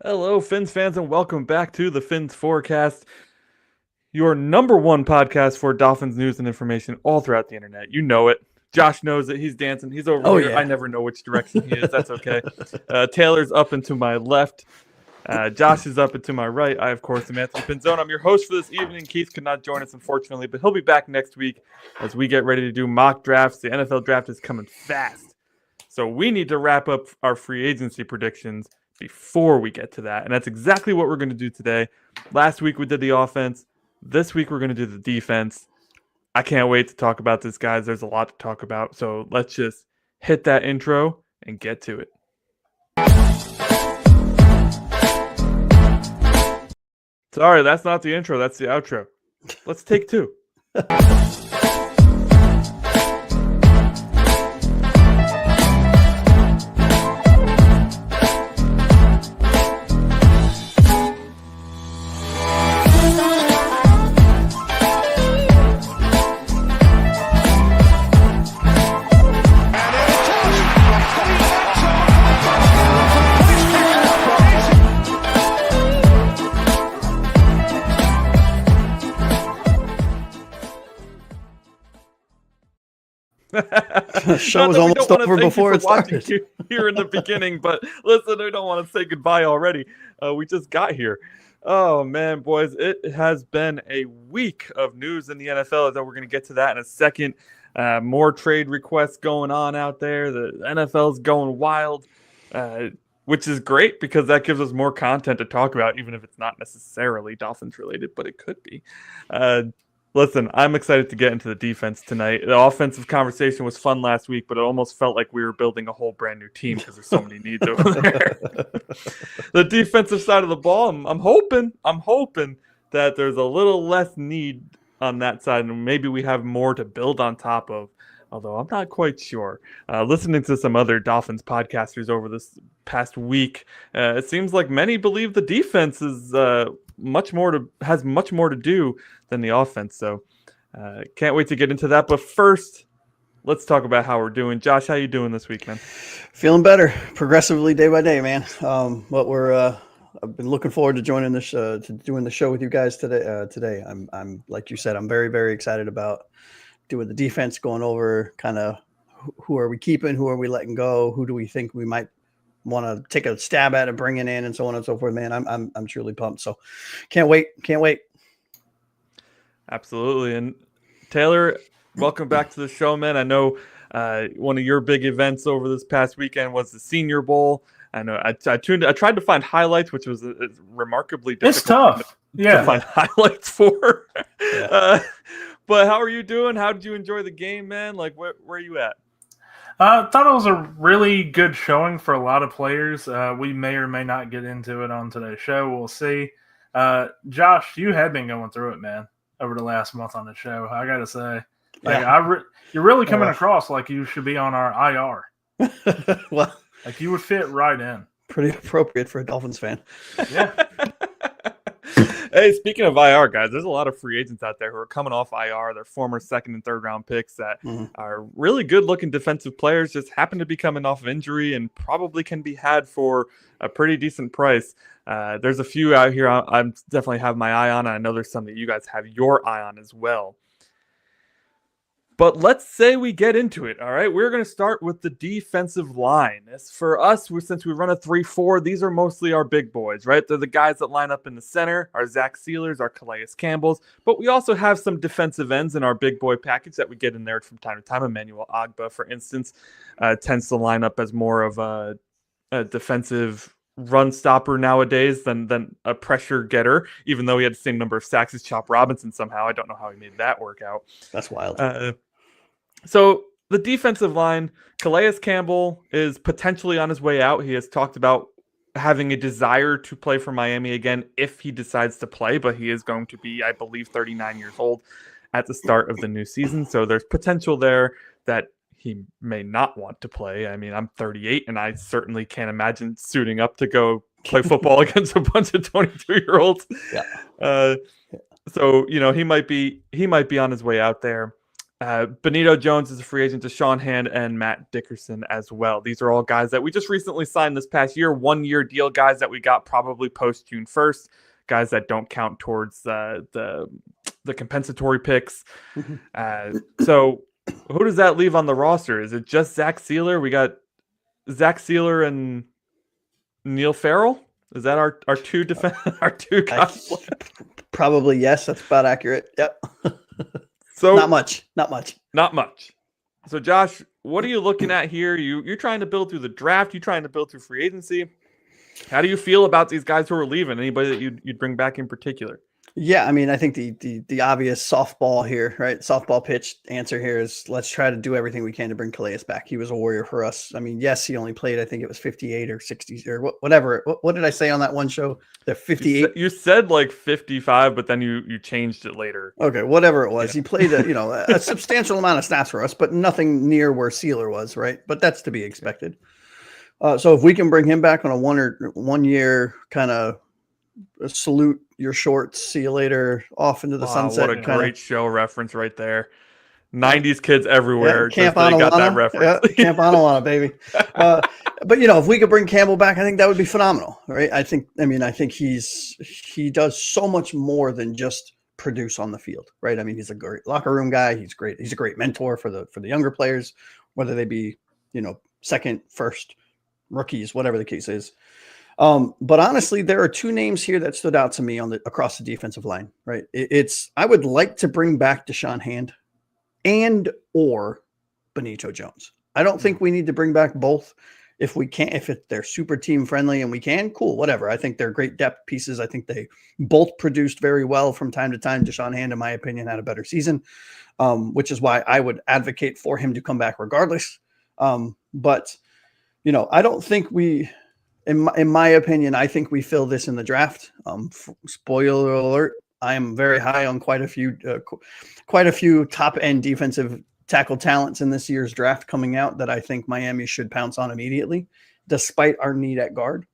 Hello, Fins fans, and welcome back to the Fins Forecast, your number one podcast for Dolphins news and information all throughout the internet. You know it. Josh knows it. He's dancing. He's over Oh, here. yeah. I never know which direction he is. That's okay. Taylor's up and to my left. Josh is up and to my right. I, of course, am Anthony Pinzone. I'm your host for this evening. Keith could not join us, unfortunately, but he'll be back next week as we get ready to do mock drafts. The NFL draft is coming fast. So we need to wrap up our free agency predictions before we get to that. And that's exactly what we're going to do today. Last week we did the offense. This week we're going to do the defense. I can't wait to talk about this, guys. There's a lot to talk about. So let's just hit that intro and get to it. Sorry, that's not the intro. That's the outro. Let's take two. Show was almost over before it started. Here in the beginning, but listen, we don't want to say goodbye already. We just got here. Oh man, boys, it has been a week of news in the NFL. That we're going to get to that in a second. More trade requests going on out there. The NFL's going wild, which is great because that gives us more content to talk about, even if it's not necessarily Dolphins related, but it could be. Listen, I'm excited to get into the defense tonight. The offensive conversation was fun last week, but it almost felt like we were building a whole brand new team because there's so many needs over there. The defensive side of the ball, I'm hoping that there's a little less need on that side, and maybe we have more to build on top of. Although I'm not quite sure. Listening to some other Dolphins podcasters over this past week, it seems like many believe the defense is has much more to do than the offense. So can't wait to get into that. But first, let's talk about how we're doing. Josh, how you doing this week, man? Feeling better, progressively day by day, man. But I've been looking forward to joining this to doing the show with you guys today. Today, I'm like you said, I'm very, very excited about doing the defense, going over kind of who are we keeping, who are we letting go, who do we think we might want to take a stab at and bring it in, and so on and so forth. Man, I'm truly pumped. So can't wait. Absolutely. And Taylor, welcome back to the show, man. I know one of your big events over this past weekend was the Senior Bowl. I know I tried to find highlights, which was remarkably difficult. It's tough. To find highlights for. Yeah. But how are you doing? How did you enjoy the game, man? Like, where are you at? I thought it was a really good showing for a lot of players. We may or may not get into it on today's show. We'll see. Josh, you have been going through it, man, over the last month on the show. I got to say, you're really coming across like you should be on our IR. Well, like you would fit right in. Pretty appropriate for a Dolphins fan. Yeah. Hey, speaking of IR, guys, there's a lot of free agents out there who are coming off IR. They're former second and third round picks that are really good looking defensive players, just happen to be coming off of injury and probably can be had for a pretty decent price. There's a few out here I definitely have my eye on. I know there's some that you guys have your eye on as well. But let's say we get into it, all right? We're going to start with the defensive line. As for us, since we run a 3-4, these are mostly our big boys, right? They're the guys that line up in the center, our Zach Sealers, our Calais Campbells. But we also have some defensive ends in our big boy package that we get in there from time to time. Emmanuel Ogbah, for instance, tends to line up as more of a defensive run stopper nowadays than a pressure getter, even though he had the same number of sacks as Chop Robinson somehow. I don't know how he made that work out. That's wild. So the defensive line, Calais Campbell is potentially on his way out. He has talked about having a desire to play for Miami again if he decides to play, but he is going to be, I believe, 39 years old at the start of the new season. So there's potential there that he may not want to play. I mean, I'm 38, and I certainly can't imagine suiting up to go play football against a bunch of 22-year-olds. Yeah. So, he might be on his way out there. Benito Jones is a free agent, Deshaun Hand and Matt Dickerson as well. These are all guys that we just recently signed this past year, 1-year deal guys that we got probably post June 1st, guys that don't count towards the compensatory picks. So who does that leave on the roster? Is it just Zach Sealer? We got Zach Sealer and Neil Farrell. Is that our two our two guys? Probably yes. That's about accurate. Yep. So not much. So Josh, what are you looking at here? You're trying to build through the draft. You're trying to build through free agency. How do you feel about these guys who are leaving? Anybody that you'd bring back in particular? Yeah, I mean, I think the obvious softball here, right? Softball pitch answer here is let's try to do everything we can to bring Calais back. He was a warrior for us. I mean, yes, he only played, I think it was 58 or 60 or whatever. What did I say on that one show? The 58. You said like 55, but then you changed it later. Okay, whatever it was. Yeah. He played a substantial amount of snaps for us, but nothing near where Sealer was, right? But that's to be expected. So if we can bring him back on a 1 year kind of salute your shorts, see you later, off into the sunset. What a great show reference right there. 90s kids everywhere. Yeah, Camp Anawana. Got that reference. Yeah, Camp Anawana, baby. But if we could bring Campbell back, I think that would be phenomenal, right? I think he does so much more than just produce on the field, right? I mean, he's a great locker room guy. He's great. He's a great mentor for the younger players, whether they be, second, first, rookies, whatever the case is. But honestly, there are two names here that stood out to me across the defensive line, right? I would like to bring back Deshaun Hand and or Benito Jones. I don't think we need to bring back both. If we can't, they're super team friendly and we can, cool, whatever. I think they're great depth pieces. I think they both produced very well from time to time. Deshaun Hand, in my opinion, had a better season, which is why I would advocate for him to come back regardless. But I don't think in my opinion, I think we fill this in the draft. Spoiler alert: I am very high on quite a few top end defensive tackle talents in this year's draft coming out that I think Miami should pounce on immediately, despite our need at guard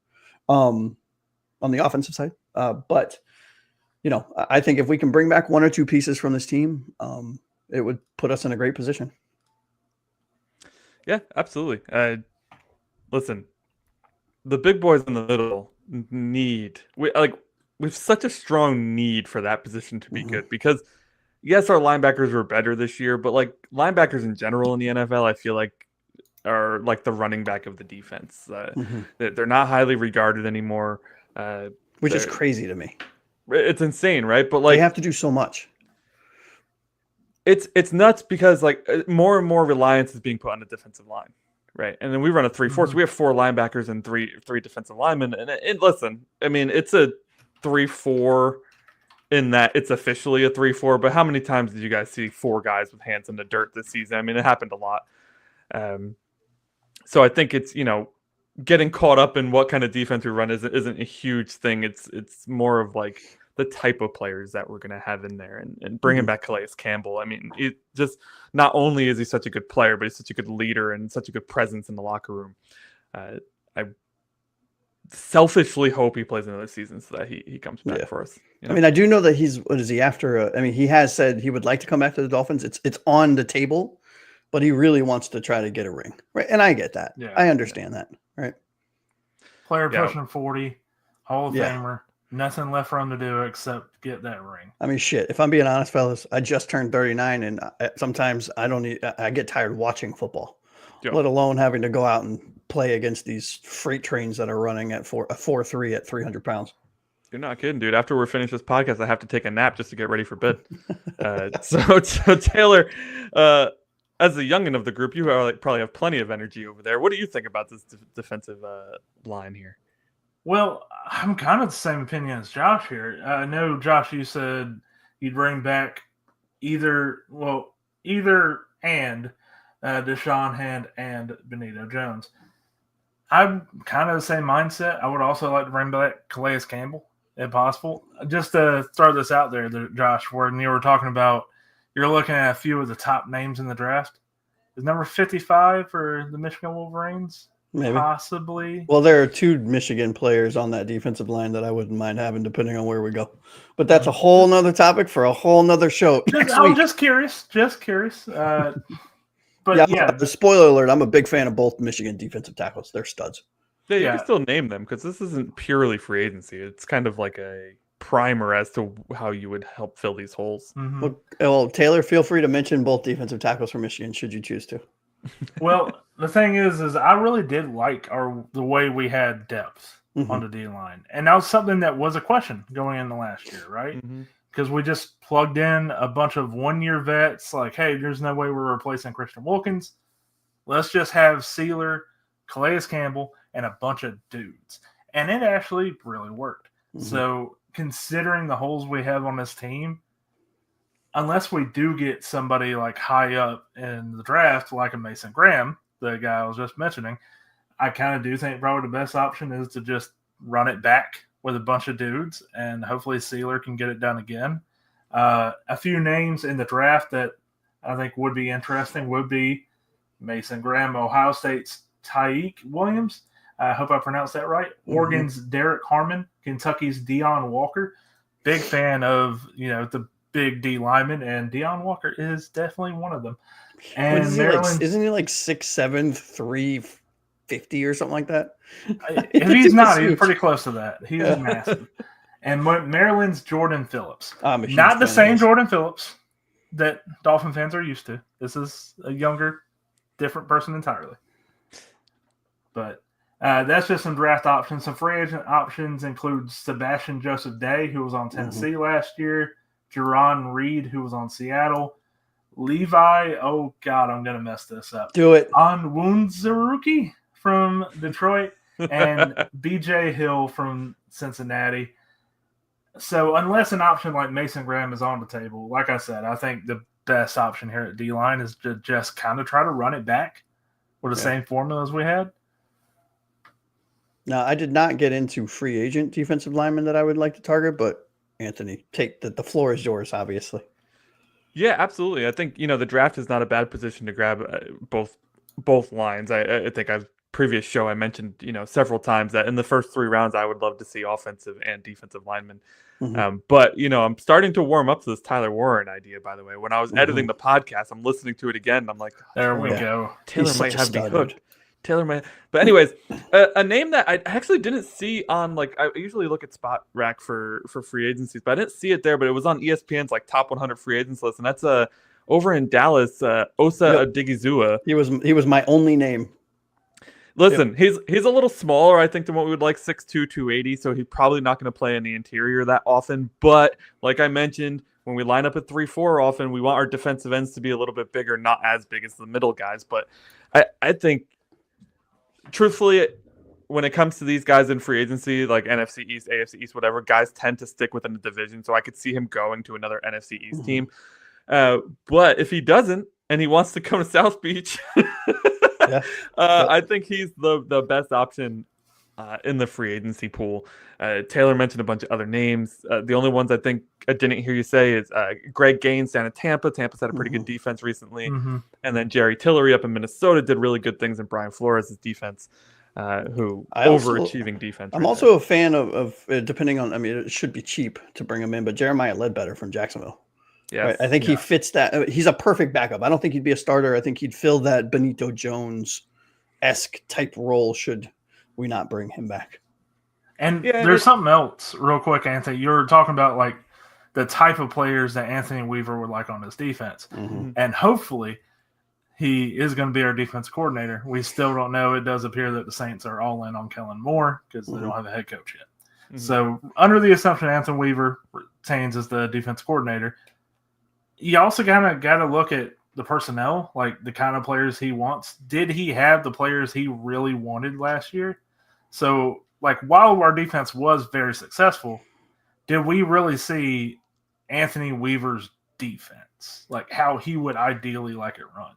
on the offensive side. But I think if we can bring back one or two pieces from this team, it would put us in a great position. Yeah, absolutely. Listen. The big boys in the middle we have such a strong need for that position to be good because yes, our linebackers were better this year, but like linebackers in general in the NFL, I feel like are like the running back of the defense. They're not highly regarded anymore, which is crazy to me. It's insane, right? But like they have to do so much. It's nuts because like more and more reliance is being put on the defensive line. Right. And then we run a 3-4. So we have 4 linebackers and three defensive linemen. And listen, I mean, it's a 3-4 in that it's officially a 3-4. But how many times did you guys see 4 guys with hands in the dirt this season? I mean, it happened a lot. So I think it's, getting caught up in what kind of defense we run isn't a huge thing. It's more of like the type of players that we're going to have in there and bringing back Calais Campbell. I mean, it just not only is he such a good player, but he's such a good leader and such a good presence in the locker room. I selfishly hope he plays another season so that he comes back for us. I mean, I do know that he after? He has said he would like to come back to the Dolphins. It's on the table, but he really wants to try to get a ring, right? And I get that. Yeah, I understand that, right? Player pushing 40, Hall of Famer. Nothing left for him to do except get that ring. I mean, shit. If I'm being honest, fellas, I just turned 39, and sometimes I get tired watching football, let alone having to go out and play against these freight trains that are running at 4.3 at 300 pounds. You're not kidding, dude. After we're finished this podcast, I have to take a nap just to get ready for bed. So Taylor, as the youngin of the group, you probably have plenty of energy over there. What do you think about this defensive line here? Well, I'm kind of the same opinion as Josh here. I know, Josh, you said you'd bring back either and Deshaun Hand and Benito Jones. I'm kind of the same mindset. I would also like to bring back Calais Campbell, if possible. Just to throw this out there, Josh, when you were talking about you're looking at a few of the top names in the draft. Is number 55 for the Michigan Wolverines? Maybe. possibly. Well, there are 2 Michigan players on that defensive line that I wouldn't mind having, depending on where we go. But that's a whole nother topic for a whole nother show next I'm week. just curious. But yeah, spoiler alert, I'm a big fan of both Michigan defensive tackles. They're studs. Yeah, you can still name them because this isn't purely free agency. It's kind of like a primer as to how you would help fill these holes. Mm-hmm. Well, Taylor, feel free to mention both defensive tackles for Michigan, should you choose to. Well, the thing is I really did like the way we had depth on the D line, and that was something that was a question going into last year, right? Because we just plugged in a bunch of 1-year vets. Like, hey, there's no way we're replacing Christian Wilkins. Let's just have Sealer, Calais Campbell, and a bunch of dudes, and it actually really worked. So, considering the holes we have on this team, unless we do get somebody like high up in the draft, like a Mason Graham, the guy I was just mentioning, I kind of do think probably the best option is to just run it back with a bunch of dudes, and hopefully Sealer can get it done again. A few names in the draft that I think would be interesting would be Mason Graham, Ohio State's Tyreek Williams. I hope I pronounced that right. Oregon's Derek Harmon, Kentucky's Deion Walker. Big fan of, the big D lineman, and Deion Walker is definitely one of them. And isn't he like 6'7", 350 or something like that? If he's not, he's pretty close to that. He's massive. And Maryland's Jordan Phillips. Not the same Jordan Phillips that Dolphin fans are used to. This is a younger, different person entirely. But that's just some draft options. Some free agent options include Sebastian Joseph Day, who was on Tennessee last year, Jerron Reed, who was on Seattle, Levi, oh God, I'm going to mess this up. Do it. Onwunzaruki from Detroit, and BJ Hill from Cincinnati. So unless an option like Mason Graham is on the table, like I said, I think the best option here at D-line is to just kind of try to run it back with the same formula as we had. Now, I did not get into free agent defensive linemen that I would like to target, but Anthony, the floor is yours, obviously. Yeah, absolutely. I think, the draft is not a bad position to grab both lines. I think previous show I mentioned, several times that in the first 3 rounds, I would love to see offensive and defensive linemen. But, I'm starting to warm up to this Tyler Warren idea, by the way. When I was editing the podcast, I'm listening to it again. And I'm like, there we go. Taylor might have me hooked. But anyways, a name that I actually didn't see on, I usually look at Spot Rack for free agencies, but I didn't see it there, but it was on ESPN's top 100 free agents list. And that's over in Dallas, Osa Odigizua. He was my only name. Listen, he's a little smaller, I think, than what we would like, 6'2", 280, so he's probably not going to play in the interior that often. But like I mentioned, when we line up at 3-4 often, we want our defensive ends to be a little bit bigger, not as big as the middle guys. But I think, truthfully, when it comes to these guys in free agency, like NFC East, AFC East, whatever, guys tend to stick within the division. So I could see him going to another NFC East team. But if he doesn't, and he wants to come to South Beach, I think he's the best option in the free agency pool. Taylor mentioned a bunch of other names. The only ones I think I didn't hear you say is Greg Gaines down in Tampa. Tampa's had a pretty good defense recently. And then Jerry Tillery up in Minnesota did really good things in Brian Flores' defense, overachieving defense. I'm also a fan of depending on, it should be cheap to bring him in, but Jeremiah Ledbetter from Jacksonville. Yeah, right? I think he fits that. He's a perfect backup. I don't think he'd be a starter. I think he'd fill that Benito Jones-esque type role should we not bring him back. And there's something else real quick, Anthony. You were talking about the type of players that Anthony Weaver would like on his defense. And hopefully he is going to be our defense coordinator. We still don't know. It does appear that the Saints are all in on Kellen Moore because they don't have a head coach yet. So under the assumption Anthony Weaver retains as the defense coordinator, you also kind of got to look at the personnel, the kind of players he wants. Did he have the players he really wanted last year? So, while our defense was very successful, did we really see Anthony Weaver's defense? How he would ideally like it run?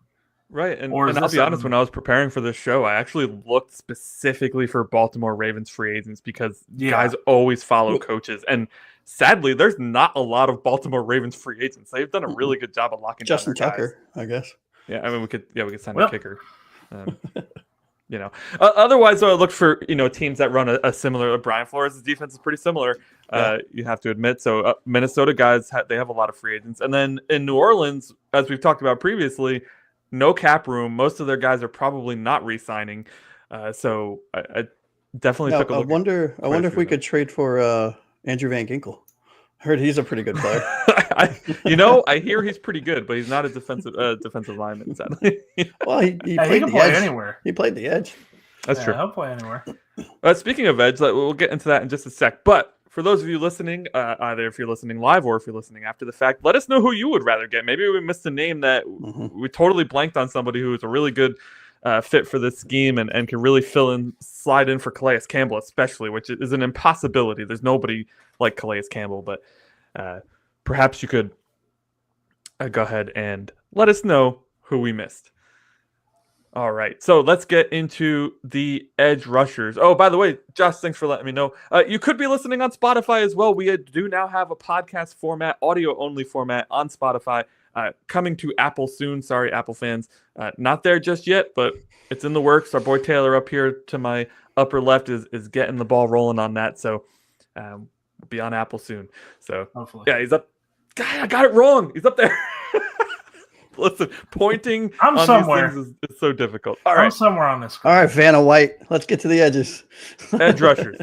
Right, and I'll be honest, when I was preparing for this show, I actually looked specifically for Baltimore Ravens free agents because guys always follow coaches. And sadly, there's not a lot of Baltimore Ravens free agents. They've done a really good job of locking Justin down their Tucker, guys. I guess. Yeah, we could sign a kicker. Otherwise, I look for teams that run a similar. Brian Flores' defense is pretty similar. You have to admit. So Minnesota guys they have a lot of free agents, and then in New Orleans, as we've talked about previously, no cap room. Most of their guys are probably not re-signing. So I definitely took a look. I wonder if we could trade for Andrew Van Ginkel. I heard he's a pretty good player. I hear he's pretty good, but he's not a defensive lineman, sadly. Well, he played the edge anywhere. He played the edge. That's true. He'll play anywhere. Speaking of edge, we'll get into that in just a sec. But for those of you listening, either if you're listening live or if you're listening after the fact, let us know who you would rather get. Maybe we missed a name that we totally blanked on somebody who is a really good fit for this scheme and can really slide in for Calais Campbell, especially, which is an impossibility. There's nobody like Calais Campbell, but perhaps you could go ahead and let us know who we missed. All right, so let's get into the edge rushers. Oh, by the way, Josh, thanks for letting me know. You could be listening on Spotify as well. We do now have a podcast format, audio-only format on Spotify, coming to Apple soon. Sorry, Apple fans. Not there just yet, but it's in the works. Our boy Taylor up here to my upper left is getting the ball rolling on that, so we'll be on Apple soon. So, hopefully. Yeah, he's up. God, I got it wrong. He's up there. Listen, pointing on somewhere. These things is so difficult. All right. I'm somewhere on this. All right, Vanna White. Let's get to the edges. Edge rushers.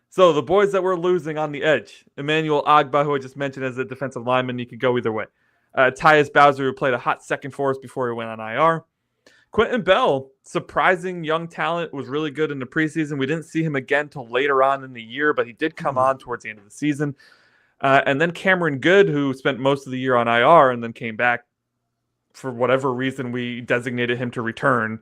So the boys that we're losing on the edge. Emmanuel Agba, who I just mentioned as a defensive lineman. You could go either way. Tyus Bowser, who played a hot second for us before he went on IR. Quentin Bell, surprising young talent, was really good in the preseason. We didn't see him again till later on in the year, but he did come on towards the end of the season. And then Cameron Good, who spent most of the year on IR and then came back for whatever reason we designated him to return.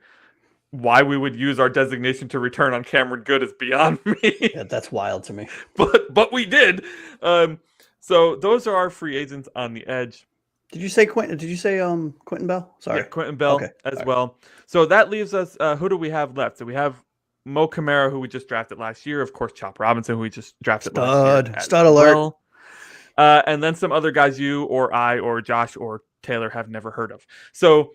Why we would use our designation to return on Cameron Good is beyond me. Yeah, that's wild to me. But we did. So those are our free agents on the edge. Did you say Quentin? Did you say Quentin Bell? Sorry, yeah, Quentin Bell as well. So that leaves us. Who do we have left? So we have Mo Camara, who we just drafted last year. Of course, Chop Robinson, who we just drafted last year. Stud alert. And then some other guys you or I or Josh or Taylor have never heard of. So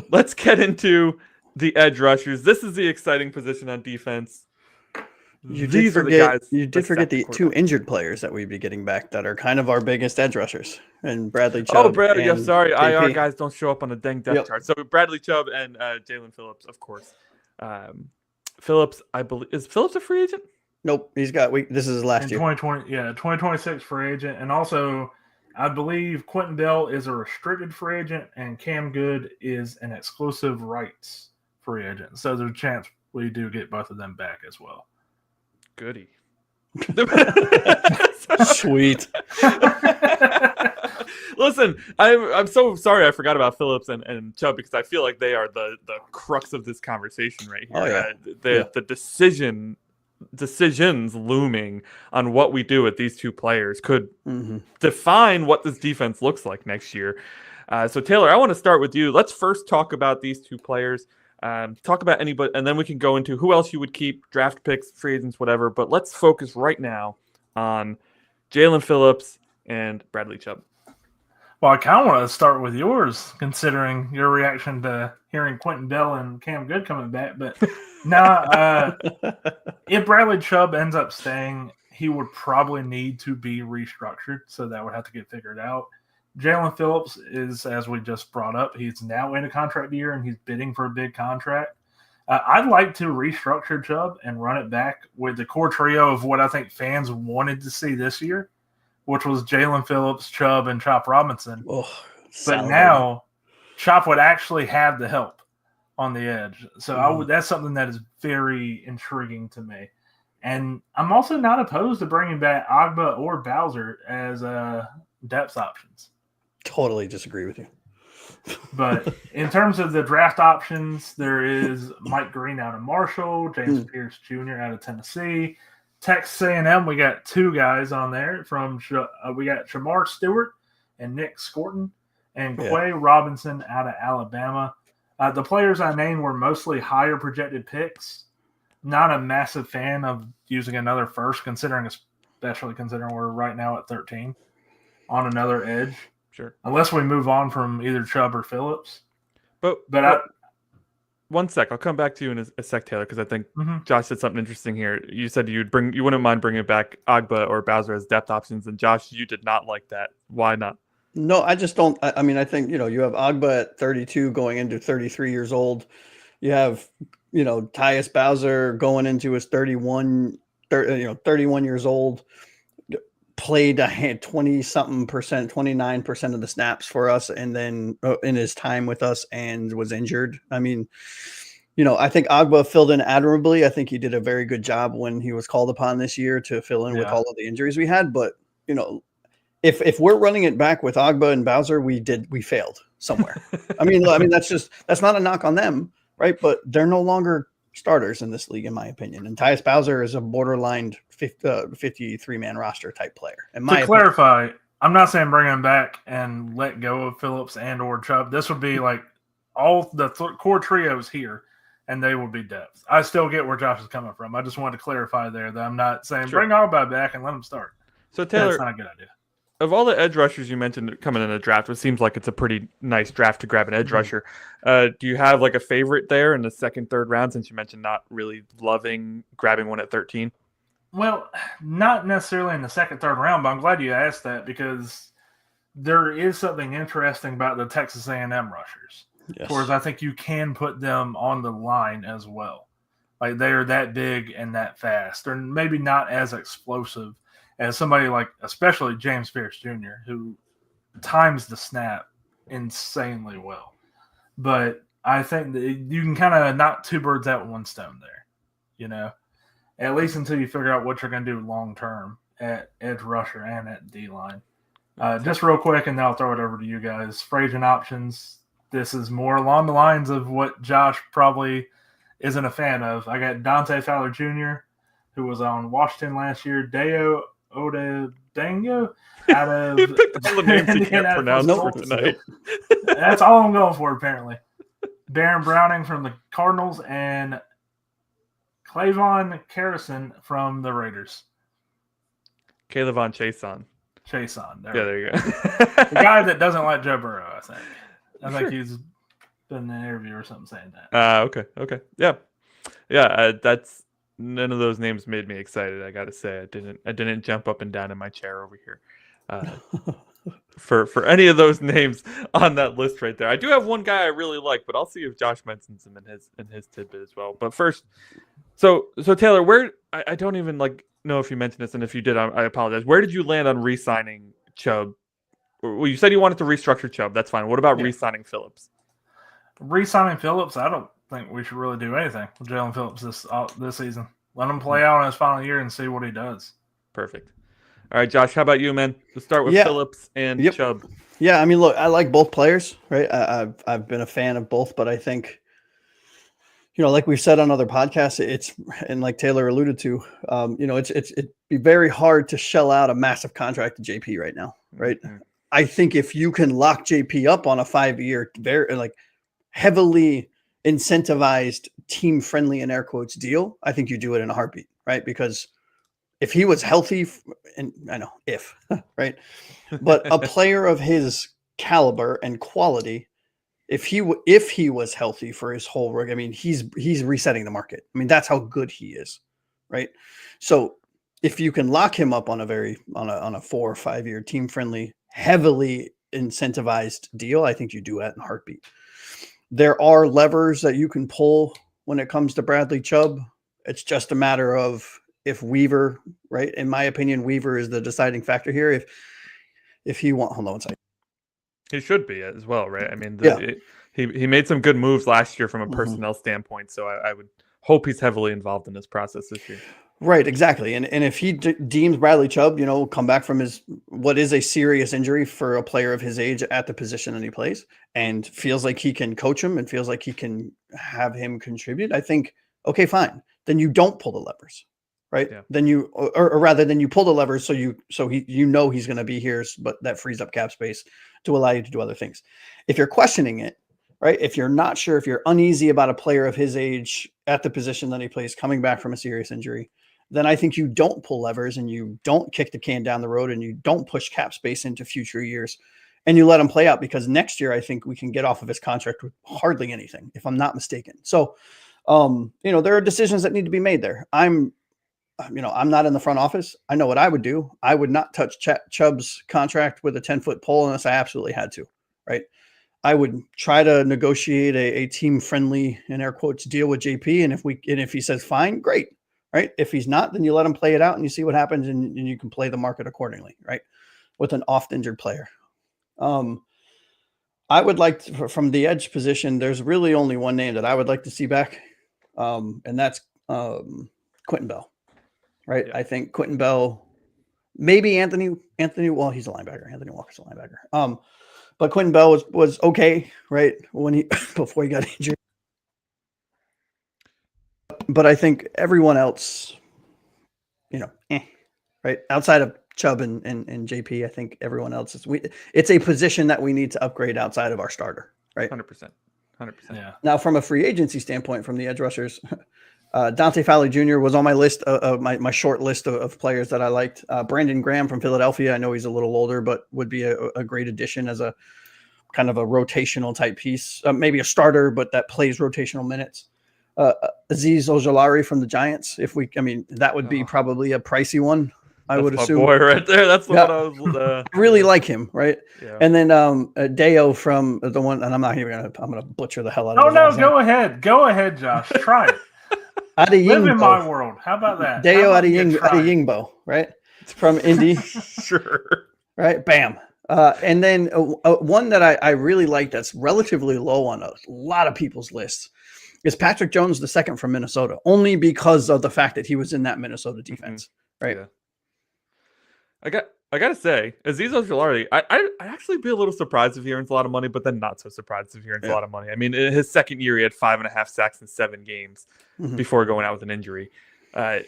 let's get into the edge rushers. This is the exciting position on defense. You did forget the two injured players that we'd be getting back that are kind of our biggest edge rushers. And Bradley Chubb. Oh, Bradley. Yeah, sorry. JP. IR guys don't show up on the dang depth chart. So Bradley Chubb and Jalen Phillips, of course. Phillips, I believe. Is Phillips a free agent? Nope, this is his last year. 2026 free agent. And also, I believe Quentin Bell is a restricted free agent and Cam Good is an exclusive rights free agent. So there's a chance we do get both of them back as well. Goody. Sweet. Listen, I'm so sorry I forgot about Phillips and Chubb because I feel like they are the crux of this conversation right here. Oh, yeah. The decisions looming on what we do with these two players could define what this defense looks like next year. So Taylor, I want to start with you. Let's first talk about these two players. Talk about anybody, and then we can go into who else you would keep, draft picks, free agents, whatever. But let's focus right now on Jalen Phillips and Bradley Chubb. Well, I kind of want to start with yours, considering your reaction to hearing Quentin Bell and Cam Good coming back. But if Bradley Chubb ends up staying, he would probably need to be restructured, so that would have to get figured out. Jalen Phillips is, as we just brought up, he's now in a contract year and he's bidding for a big contract. I'd like to restructure Chubb and run it back with the core trio of what I think fans wanted to see this year, which was Jalen Phillips, Chubb, and Chop Robinson. But now Chop would actually have the help on the edge. So that's something that is very intriguing to me. And I'm also not opposed to bringing back Agba or Bowser as depth options. Totally disagree with you. But in terms of the draft options, there is Mike Green out of Marshall, James Pierce Jr. out of Tennessee, Texas A&M. We got two guys on there we got Shamar Stewart and Nick Scorton, and Quay Robinson out of Alabama. The players I named were mostly higher projected picks. Not a massive fan of using another first, especially considering we're right now at 13 on another edge. Sure. Unless we move on from either Chubb or Phillips. But one sec. I'll come back to you in a sec, Taylor, because I think Mm-hmm. Josh said something interesting here. You said you wouldn't mind bringing back Agba or Bowser as depth options, and Josh, you did not like that. Why not? No, I just don't. I mean, I think, you have Agba at 32 going into 33 years old. You have, Tyus Bowser going into his 31 years old, played 20 something percent, 29% of the snaps for us. And then in his time with us and was injured. I mean, I think Agba filled in admirably. I think he did a very good job when he was called upon this year to fill in with all of the injuries we had. But, if we're running it back with Agba and Bowser, we failed somewhere. I mean, that's not a knock on them, right? But they're no longer starters in this league, in my opinion. And Tyus Bowser is a borderline 53-man roster type player. To clarify, I'm not saying bring him back and let go of Phillips and or Chubb. This would be like all the core trios here, and they would be depth. I still get where Josh is coming from. I just wanted to clarify there that I'm not saying bring Agba back and let him start. So Taylor, that's not a good idea. Of all the edge rushers you mentioned coming in the draft, it seems like it's a pretty nice draft to grab an edge rusher. Do you have like a favorite there in the second, third round, since you mentioned not really loving grabbing one at 13? Well, not necessarily in the second, third round, but I'm glad you asked that because there is something interesting about the Texas A&M rushers. Yes. Whereas I think you can put them on the line as well. Like they are that big and that fast. They're maybe not as explosive as somebody like, especially James Pierce Jr., who times the snap insanely well. But I think that you can kind of knock two birds out with one stone there, at least until you figure out what you're going to do long term at edge rusher and at D-line. Just real quick, and then I'll throw it over to you guys. Free agent options. This is more along the lines of what Josh probably isn't a fan of. I got Dante Fowler Jr., who was on Washington last year. Deo Odedango out of He picked all the names he can't pronounce for tonight. That's all I'm going for, apparently. Baron Browning from the Cardinals and Clavon Carrison from the Raiders. Kayvon Chason. There you go. The guy that doesn't like Joe Burrow, I think. I think he's been in an interview or something saying that. Okay. Yeah. That's none of those names made me excited. I got to say, I didn't jump up and down in my chair over here for any of those names on that list right there. I do have one guy I really like, but I'll see if Josh mentions him in his tidbit as well. But first, so Taylor, where I don't even know if you mentioned this, and if you did, I apologize. Where did you land on re-signing Chubb? Well, you said you wanted to restructure Chubb. That's fine. What about re-signing Phillips? Re-signing Phillips, I don't think we should really do anything with Jalen Phillips this season. Let him play out in his final year and see what he does. Perfect. All right, Josh, how about you, man? Let's start with Phillips and Chubb. Yeah, I mean, look, I like both players, right? I've been a fan of both, but I think, like we've said on other podcasts, and like Taylor alluded to, it'd be very hard to shell out a massive contract to JP right now, right? Mm-hmm. I think if you can lock JP up on a 5-year, very heavily incentivized, team-friendly, in air quotes, deal, I think you do it in a heartbeat, right? Because if he was healthy, and I know if, right? But a player of his caliber and quality, if he was healthy for his whole rig, I mean, he's resetting the market. I mean, that's how good he is, right? So if you can lock him up on a 4 or 5 year team-friendly, heavily incentivized deal, I think you do it in a heartbeat. There are levers that you can pull when it comes to Bradley Chubb. It's just a matter of if Weaver, right? In my opinion, Weaver is the deciding factor here. If he hold on one second. He should be as well, right? I mean, he made some good moves last year from a personnel standpoint, so I would hope he's heavily involved in this process this year. Right, exactly. And if he deems Bradley Chubb, come back from what is a serious injury for a player of his age at the position that he plays, and feels like he can coach him and feels like he can have him contribute, I think, okay, fine. Then you don't pull the levers, right? Yeah. Then you, or rather than you pull the levers so he's going to be here, but that frees up cap space to allow you to do other things. If you're questioning it, right? If you're not sure, if you're uneasy about a player of his age at the position that he plays coming back from a serious injury, then I think you don't pull levers and you don't kick the can down the road and you don't push cap space into future years and you let him play out, because next year I think we can get off of his contract with hardly anything, if I'm not mistaken. So, there are decisions that need to be made there. I'm not in the front office. I know what I would do. I would not touch Chubb's contract with a 10-foot pole unless I absolutely had to, right? I would try to negotiate a team-friendly, in air quotes, deal with JP. And if he says fine, great, right? If he's not, then you let him play it out and you see what happens, and you can play the market accordingly, right? With an oft-injured player. I would like to, from the edge position, there's really only one name that I would like to see back, and that's Quentin Bell, right? Yeah. I think Quentin Bell, maybe Anthony. Well, he's a linebacker. Anthony Walker's a linebacker. But Quentin Bell was okay, right, when he before he got injured. But I think everyone else, right, outside of Chubb and JP, I think everyone else it's a position that we need to upgrade outside of our starter, right? 100%. Yeah. Now, from a free agency standpoint, from the edge rushers, Dante Fowler Jr. was on my list of my short list of players that I liked. Brandon Graham from Philadelphia. I know he's a little older, but would be a great addition as a kind of a rotational type piece, maybe a starter, but that plays rotational minutes. Azeez Ojulari from the Giants. That would be probably a pricey one. I would assume. Boy, right there. That's the one I was. I really like him, right? Yeah. And then Deo from the one, and I'm not even I'm gonna butcher the hell out of it. Oh no, go ahead, Josh. Try it. Live in my world. How about that? Deo Adeyingbo, right? It's from Indy. Sure. Right. Bam. And then one that I really like that's relatively low on a lot of people's lists is Patrick Jones, the second from Minnesota, only because of the fact that he was in that Minnesota defense, right? Yeah. I gotta say, Azeez Ojulari, I actually be a little surprised if he earns a lot of money, but then not so surprised if he earns a lot of money. I mean, in his second year, he had 5.5 sacks in 7 games before going out with an injury. I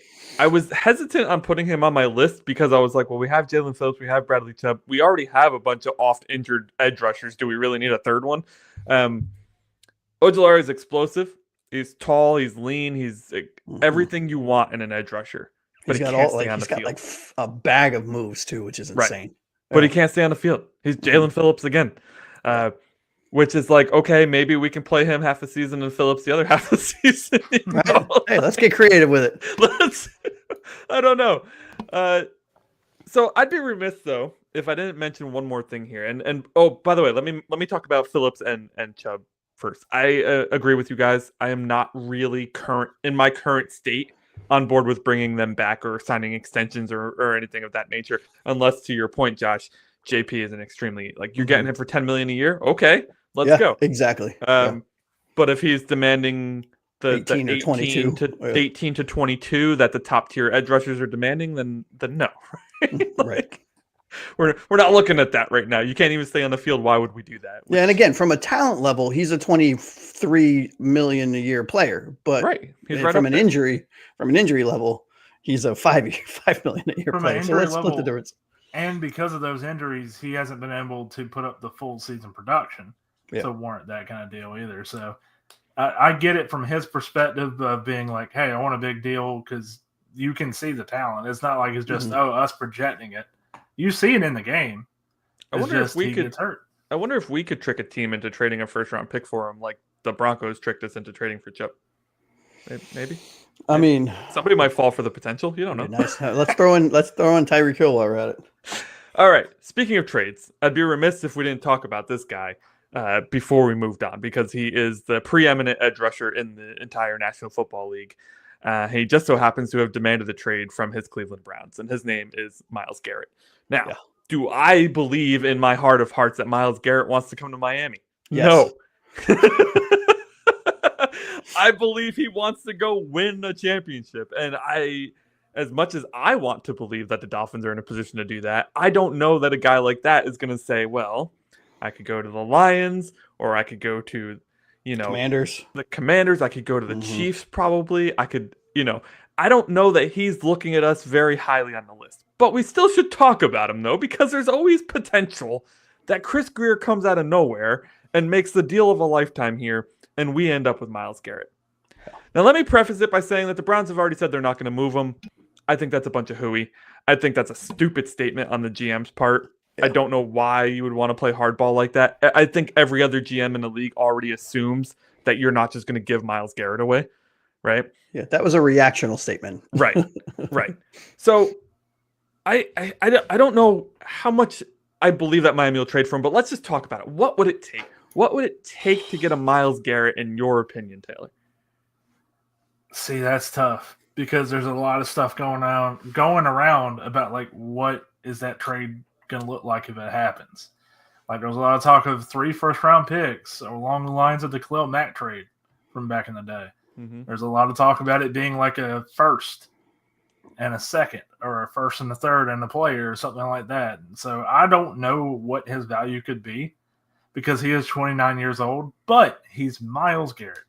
was hesitant on putting him on my list because I was like, well, we have Jalen Phillips, we have Bradley Chubb, we already have a bunch of oft-injured edge rushers. Do we really need a third one? Ojulari is explosive. He's tall. He's lean. He's everything you want in an edge rusher. But he's got like a bag of moves too, which is insane. Right. But he can't stay on the field. He's Jalen Phillips again, which is like, okay, maybe we can play him half the season and Phillips the other half the season. Right. Hey, let's get creative with it. I don't know. So I'd be remiss though if I didn't mention one more thing here. And oh, by the way, let me talk about Phillips and Chubb first. I agree with you guys. I am not really in my current state on board with bringing them back or signing extensions or anything of that nature, unless, to your point, Josh, JP is an extremely, you're getting him for $10 million a year. Okay, let's go. Exactly. But if he's demanding the 18 to 22 that the top tier edge rushers are demanding, then no. Right. We're not looking at that right now. You can't even stay on the field. Why would we do that? Yeah, and again, from a talent level, he's a $23 million a year player. But he's right from an injury level, he's a $5 million a year player. So let's split the difference. And because of those injuries, he hasn't been able to put up the full season production to warrant that kind of deal either. So I get it from his perspective of being like, hey, I want a big deal because you can see the talent. It's not like it's just us projecting it. You see it in the game. I wonder if we gets hurt. I wonder if we could trick a team into trading a first round pick for him, like the Broncos tricked us into trading for Chubb. Maybe. I mean, somebody might fall for the potential. You don't know. Nice. Let's throw in Tyreek Hill while we're at it. All right. Speaking of trades, I'd be remiss if we didn't talk about this guy before we moved on, because he is the preeminent edge rusher in the entire National Football League. He just so happens to have demanded a trade from his Cleveland Browns, and his name is Myles Garrett. Now, do I believe in my heart of hearts that Myles Garrett wants to come to Miami? Yes. No. I believe he wants to go win a championship. And as much as I want to believe that the Dolphins are in a position to do that, I don't know that a guy like that is going to say, well, I could go to the Lions, or I could go to, the Commanders. I could go to the Chiefs probably. I could, I don't know that he's looking at us very highly on the list. But we still should talk about him, though, because there's always potential that Chris Greer comes out of nowhere and makes the deal of a lifetime here, and we end up with Myles Garrett. Now, let me preface it by saying that the Browns have already said they're not going to move him. I think that's a bunch of hooey. I think that's a stupid statement on the GM's part. I don't know why you would want to play hardball like that. I think every other GM in the league already assumes that you're not just going to give Myles Garrett away, right? Yeah, that was a reactional statement. Right, right. So I don't know how much I believe that Miami will trade for him, but let's just talk about it. What would it take? What would it take to get a Myles Garrett, in your opinion, Taylor? See, that's tough because there's a lot of stuff going around about like what is that trade going to look like if it happens. Like there's a lot of talk of 3 first-round picks along the lines of the Khalil Mack trade from back in the day. Mm-hmm. There's a lot of talk about it being like a first and a second, or a first and a third and a player, or something like that. So I don't know what his value could be because he is 29 years old, but he's Myles Garrett.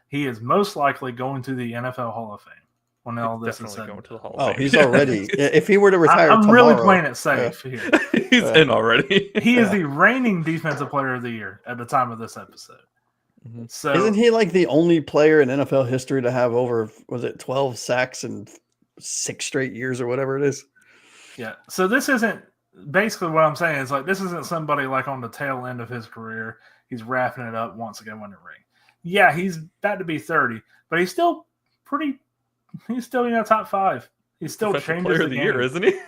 He is most likely going to the NFL Hall of Fame when all this is said. Going to the Hall of Fame. He's already. If he were to retire, I'm tomorrow, really playing it safe here. He's in already. He is the reigning defensive player of the year at the time of this episode. Mm-hmm. So isn't he like the only player in NFL history to have over 12 sacks in 6 straight years or whatever it is? Yeah. So this isn't basically what I'm saying is like this isn't somebody like on the tail end of his career. He's wrapping it up once again when it ring. Yeah, he's about to be 30, but he's still top 5. He's still changes player the of the game. year, isn't he?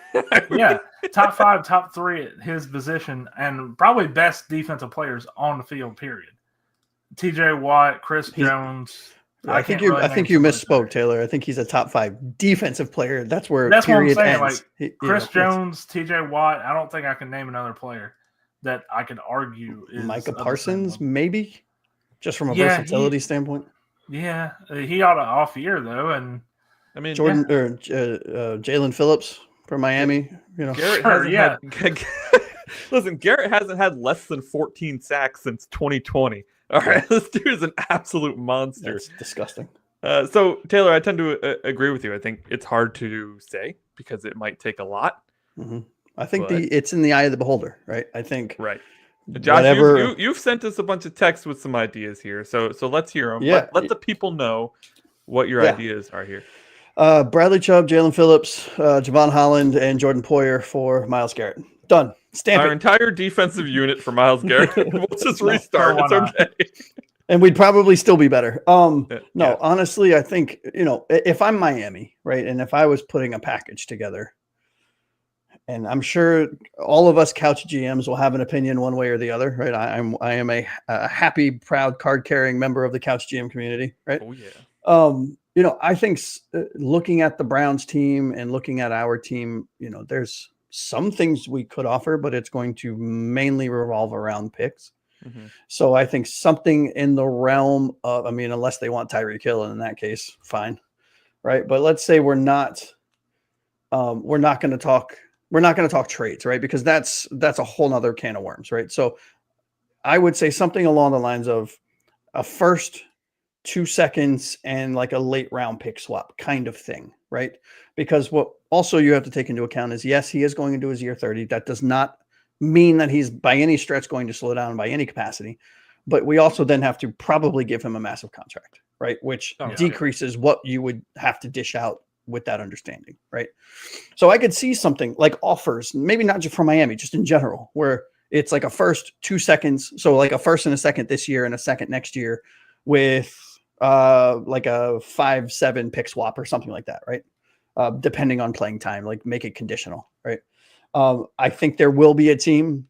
Yeah, top 5, top 3 at his position, and probably best defensive players on the field. Period. T.J. Watt, Chris Jones. I think you misspoke, Taylor. I think he's a top 5 defensive player. That's where that's period what I'm saying. ends. Like Chris Jones, T.J. Watt. I don't think I can name another player that I could argue is Micah Parsons, maybe, just from a versatility standpoint. Yeah, he ought to off year though, and I mean Jordan or Jalen Phillips for Miami. You know, Garrett listen, Garrett hasn't had less than 14 sacks since 2020. All right, this dude is an absolute monster. That's disgusting. So Taylor, I tend to agree with you. I think it's hard to say because it might take a lot. Mm-hmm. I think it's in the eye of the beholder, right? I think right. Josh, you've sent us a bunch of texts with some ideas here, so let's hear them. Yeah. Let the people know what your ideas are here. Bradley Chubb, Jalen Phillips, Javon Holland, and Jordan Poyer for Myles Garrett. Done. Stamp Our it. entire defensive unit for Myles Garrett. We'll just restart. It's okay. And we'd probably still be better. Honestly, I think, if I'm Miami, right, and if I was putting a package together, and I'm sure all of us couch GMs will have an opinion one way or the other, right? I am a happy, proud, card-carrying member of the couch GM community, right? Oh, yeah. I think looking at the Browns team and looking at our team, there's some things we could offer, but it's going to mainly revolve around picks. Mm-hmm. So I think something in the realm of, unless they want Tyreek Hill, and in that case, fine, right? But let's say we're not going to talk trades, right? Because that's a whole nother can of worms, right? So I would say something along the lines of a first, 2 seconds, and like a late round pick swap kind of thing, right? Because what also you have to take into account is, yes, he is going into his year 30. That does not mean that he's by any stretch going to slow down by any capacity. But we also then have to probably give him a massive contract, right? Which decreases what you would have to dish out with that understanding, right? So I could see something like offers, maybe not just from Miami, just in general, where it's like a first, 2 seconds. So like a first and a second this year and a second next year with like a 5-7 pick swap or something like that, right? Depending on playing time, like make it conditional, right? I think there will be a team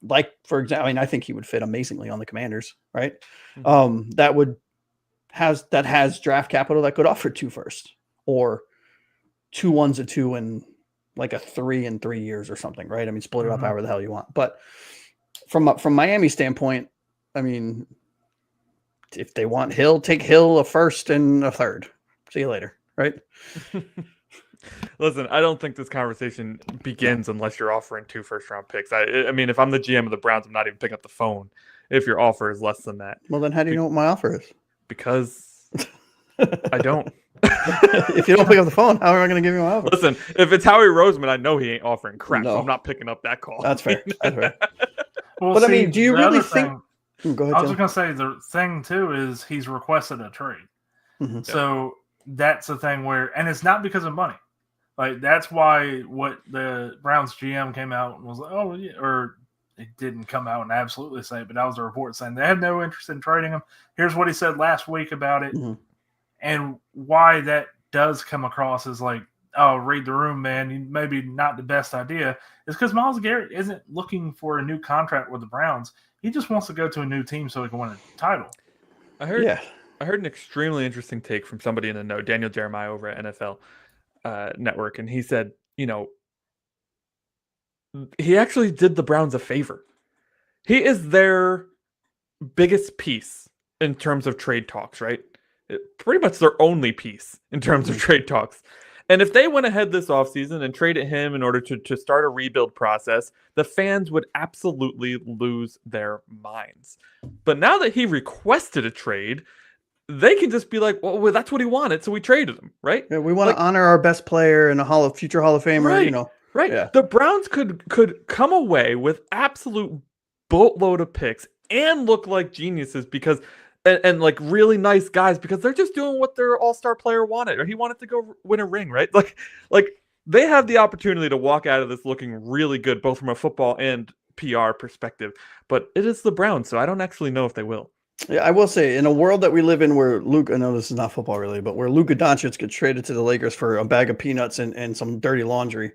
like, for example, I think he would fit amazingly on the Commanders, right? Mm-hmm. That has draft capital that could offer 2 firsts or 2 1s, a 2 and like a 3 in 3 years or something, right? Split it up however the hell you want. But from Miami standpoint, if they want Hill, take Hill, a first and a third. See you later, right? Listen, I don't think this conversation begins unless you're offering 2 first-round picks. If I'm the GM of the Browns, I'm not even picking up the phone if your offer is less than that. Well, then how do you know what my offer is? Because I don't. If you don't pick up the phone, how am I going to give you my offer? Listen, if it's Howie Roseman, I know he ain't offering crap, No. so I'm not picking up that call. That's fair. Well, but do you really think? Go ahead, I was just going to say the thing too is he's requested a trade. Mm-hmm. So that's the thing where, and it's not because of money. Like, that's why what the Browns GM came out and was like, oh, yeah, or it didn't come out and absolutely say it, but that was a report saying they had no interest in trading him. Here's what he said last week about it. Mm-hmm. And why that does come across as like, oh, read the room, man. Maybe not the best idea. Is because Myles Garrett isn't looking for a new contract with the Browns. He just wants to go to a new team so he can win a title. I heard an extremely interesting take from somebody in the know, Daniel Jeremiah over at NFL Network, and he said, he actually did the Browns a favor. He is their biggest piece in terms of trade talks, right? Pretty much their only piece in terms of trade talks. And if they went ahead this offseason and traded him in order to start a rebuild process, the fans would absolutely lose their minds. But now that he requested a trade, they can just be like, well, that's what he wanted, so we traded him, right? Yeah, we want to honor our best player and a future Hall of Famer, right, Right. Yeah. The Browns could come away with absolute boatload of picks and look like geniuses because and like really nice guys because they're just doing what their all-star player wanted, or he wanted to go win a ring, right? Like they have the opportunity to walk out of this looking really good, both from a football and PR perspective. But it is the Browns, so I don't actually know if they will. Yeah, I will say, in a world that we live in where I know this is not football really, but where Luka Doncic gets traded to the Lakers for a bag of peanuts and some dirty laundry,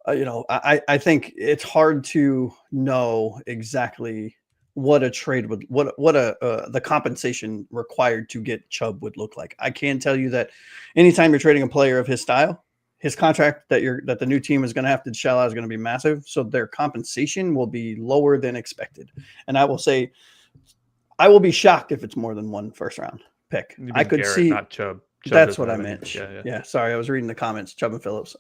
I think it's hard to know exactly what a trade would, the compensation required to get Chubb would look like. I can tell you that anytime you're trading a player of his style, his contract that the new team is going to have to shell out is going to be massive. So their compensation will be lower than expected. And I will say, I will be shocked if it's more than one first round pick. I could Garrett, see not Chubb. That's what I meant. Yeah. Sorry, I was reading the comments. Chubb and Phillips.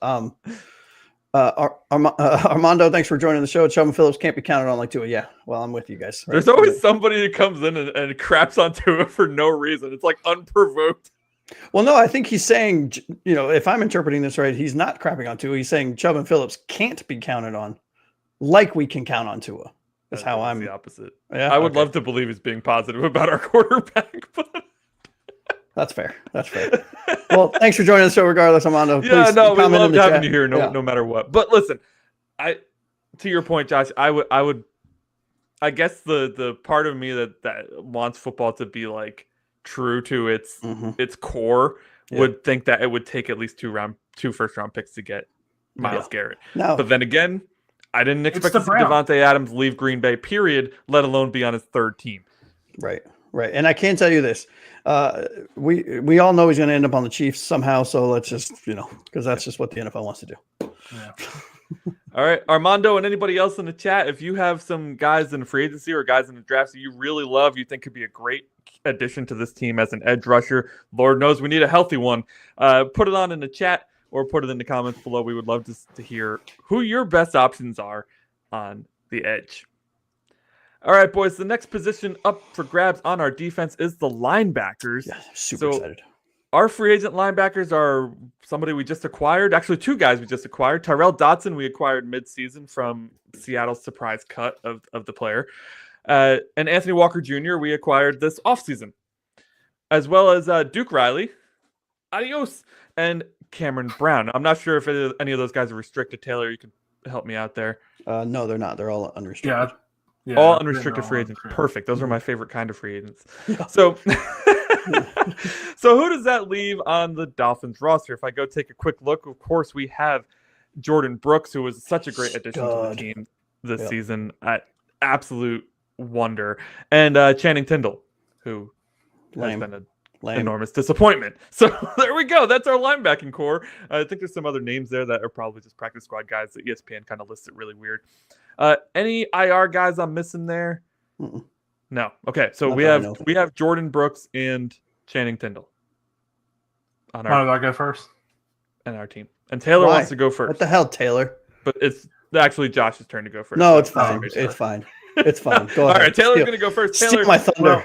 Armando, thanks for joining the show. Chubb and Phillips can't be counted on like Tua. Yeah, well, I'm with you guys. Right? There's always somebody who comes in and craps on Tua for no reason. It's like unprovoked. Well, no, I think he's saying, if I'm interpreting this right, he's not crapping on Tua. He's saying Chubb and Phillips can't be counted on like we can count on Tua. That's how I'm the opposite. Yeah, I would love to believe he's being positive about our quarterback, but that's fair. Well, thanks for joining the show regardless, Armando. We love having you here no matter what. But listen, to your point, Josh, I guess the part of me that wants football to be like true to its core would think that it would take at least two first round picks to get Myles Garrett. No. But then again, I didn't expect to see Devontae Adams leave Green Bay, period, let alone be on his third team. Right. And I can tell you this. We all know he's going to end up on the Chiefs somehow, so let's just, because that's just what the NFL wants to do. Yeah. All right, Armando and anybody else in the chat, if you have some guys in free agency or guys in the draft that you really love, you think could be a great addition to this team as an edge rusher, Lord knows we need a healthy one, put it on in the chat or put it in the comments below. We would love to hear who your best options are on the edge. All right, boys, the next position up for grabs on our defense is the linebackers. Yeah, super excited. Our free agent linebackers are somebody we just acquired. Actually, two guys we just acquired. Tyrell Dodson we acquired midseason from Seattle's surprise cut of the player. And Anthony Walker Jr. we acquired this offseason. As well as Duke Riley, adios, and Cameron Brown. I'm not sure if any of those guys are restricted. Taylor, you can help me out there. No, they're not. They're all unrestricted. Yeah, all unrestricted free agents. Perfect. Those are my favorite kind of free agents. Yeah. So who does that leave on the Dolphins roster? If I go take a quick look, of course, we have Jordan Brooks, who was such a great addition to the team this season. Absolute wonder. And Channing Tindall, who has been an enormous disappointment. So there we go. That's our linebacking core. I think there's some other names there that are probably just practice squad guys that ESPN kind of lists it really weird. Any IR guys I'm missing there? Mm-mm. No. Okay, so we have Jordan Brooks and Channing Tindall on our. Did I go first? And our team. And Taylor wants to go first. What the hell, Taylor? But it's actually Josh's turn to go first. No, it's fine. It's fine. It's fine. Go ahead. All right, Taylor's going to go first. Taylor, steal my thunder. Well,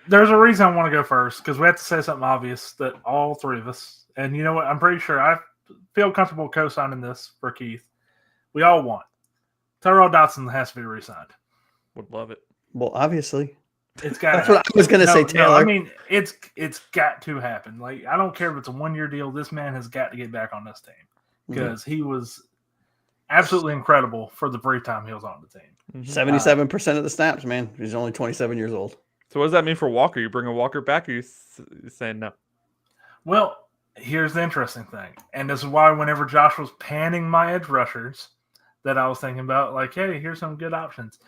there's a reason I want to go first because we have to say something obvious that all three of us, and you know what? I'm pretty sure I feel comfortable co-signing this for Keith. We all want. Tyrell Dodson has to be re-signed. Would love it. Well, obviously. It's got. That's what I was going to say, Taylor. No, I mean, it's got to happen. Like, I don't care if it's a 1-year deal. This man has got to get back on this team. because he was absolutely incredible for the brief time he was on the team. 77% of the snaps, man. He's only 27 years old. So what does that mean for Walker? You bringing Walker back, or you saying no? Well, here's the interesting thing, and this is why whenever Josh was panning my edge rushers, that I was thinking about, like, hey, here's some good options.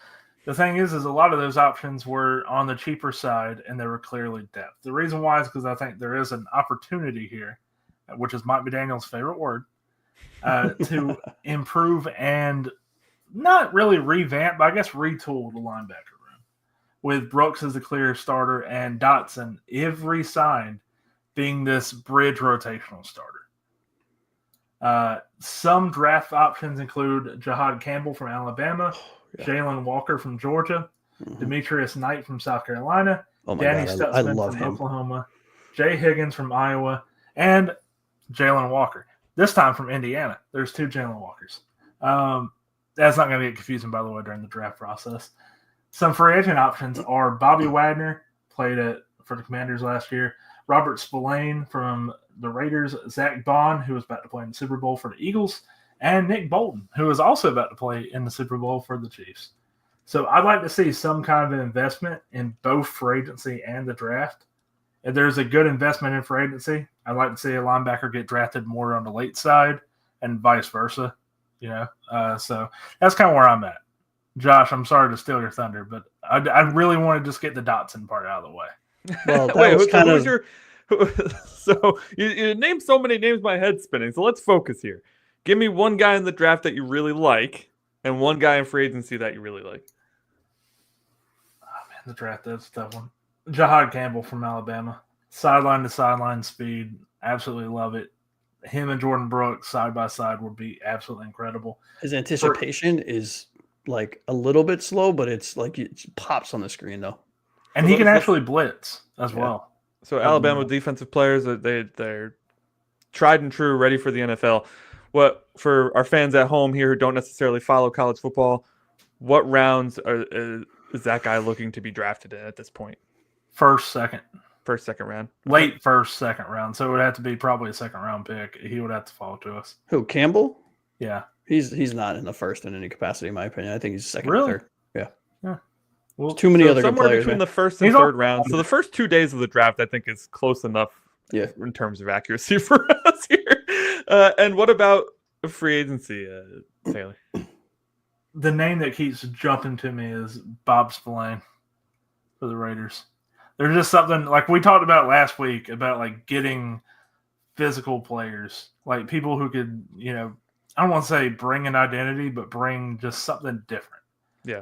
The thing is a lot of those options were on the cheaper side, and they were clearly depth. The reason why is because I think there is an opportunity here, which is Mike McDaniel's favorite word, to improve and not really revamp, but I guess retool the linebacker room. With Brooks as the clear starter and Dotson, if re-signed, being this bridge rotational starter. Some draft options include Jahad Campbell from Alabama, Jalen Walker from Georgia, Demetrius Knight from South Carolina, Danny Stutzman from Oklahoma, Jay Higgins from Iowa, and Jalen Walker. This time from Indiana. There's 2 Jalen Walkers. That's not going to get confusing, by the way, during the draft process. Some free agent options are Bobby Wagner, played for the Commanders last year, Robert Spillane from the Raiders, Zach Bond, who was about to play in the Super Bowl for the Eagles, and Nick Bolton, who is also about to play in the Super Bowl for the Chiefs. So I'd like to see some kind of investment in both free agency and the draft. If there's a good investment in free agency, I'd like to see a linebacker get drafted more on the late side and vice versa. So that's kind of where I'm at. Josh, I'm sorry to steal your thunder, but I really want to just get the Dotson part out of the way. Well, so you named so many names, my head's spinning. So let's focus here. Give me one guy in the draft that you really like, and one guy in free agency that you really like. Oh man, the draft, that's a tough one. Jahad Campbell from Alabama, sideline to sideline speed, absolutely love it. Him and Jordan Brooks side by side would be absolutely incredible. His anticipation is like a little bit slow, but it's like it pops on the screen though. And he can actually blitz as well. So Alabama defensive players, they're tried and true, ready for the NFL. What for our fans at home here who don't necessarily follow college football, what rounds is that guy looking to be drafted in at this point? First, second round. Late first, second round. So it would have to be probably a second round pick. He would have to fall to us. Who, Campbell? Yeah. He's not in the first in any capacity, in my opinion. I think he's second really? or third. Yeah. Well, too many other good somewhere players, between man. the first and third round. So the first 2 days of the draft, I think, is close enough in terms of accuracy for us here. And what about free agency, Taylor? The name that keeps jumping to me is Bob Spillane for the Raiders. There's just something like we talked about last week about like getting physical players, like people who could, I don't want to say bring an identity, but bring just something different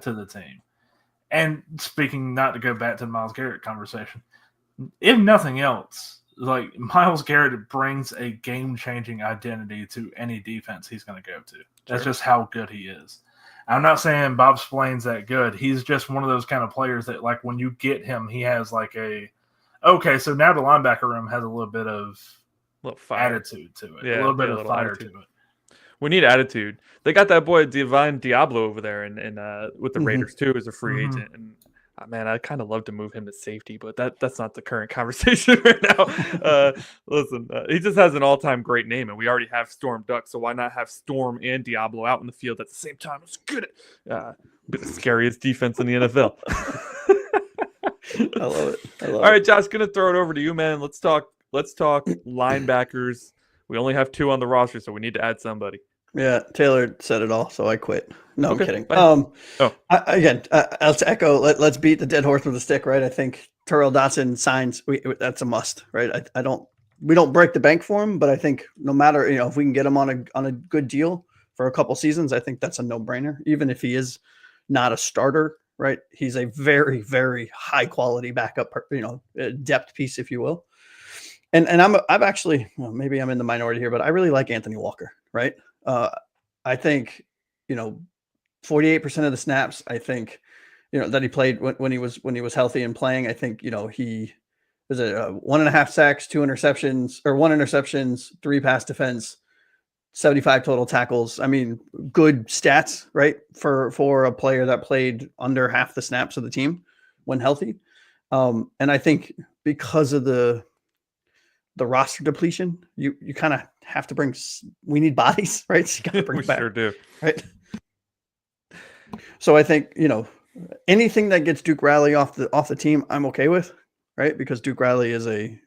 to the team. And speaking, not to go back to the Myles Garrett conversation, if nothing else, like Myles Garrett brings a game-changing identity to any defense he's going to go to. That's just how good he is. I'm not saying Bob Spillane's that good. He's just one of those kind of players that, like, when you get him, he has like okay, so now the linebacker room has a little bit of attitude to it, a little bit of fire to it. We need attitude. They got that boy Divine Diablo over there, and with the Raiders too as a free agent. And man, I kind of love to move him to safety, but that's not the current conversation right now. Listen, he just has an all-time great name, and we already have Storm Duck, so why not have Storm and Diablo out in the field at the same time? It's good. Be the scariest defense in the NFL. I love it. All right, Josh, gonna throw it over to you, man. Let's talk linebackers. We only have 2 on the roster, so we need to add somebody. Yeah, Taylor said it all, so I quit. No, I'm kidding. I'll echo. Let's beat the dead horse with a stick, right? I think Terrell Dotson signs. That's a must, right? We don't break the bank for him, but I think no matter if we can get him on a good deal for a couple seasons, I think that's a no-brainer. Even if he is not a starter, right? He's a very, very high quality backup, depth piece, if you will. And I've actually, maybe I'm in the minority here, but I really like Anthony Walker, right? I think, 48% of the snaps, I think, that he played when he was healthy and playing. I think, he was 1.5 sacks, 2 interceptions, or 1 interceptions, 3 pass defense, 75 total tackles. I mean, good stats, right? For a player that played under half the snaps of the team when healthy. And I think because of the roster depletion, you kind of have to bring. We need bodies, right? So you got to bring We back, sure do. right? So I think anything that gets Duke Riley off the team, I'm okay with, right? Because Duke Riley is a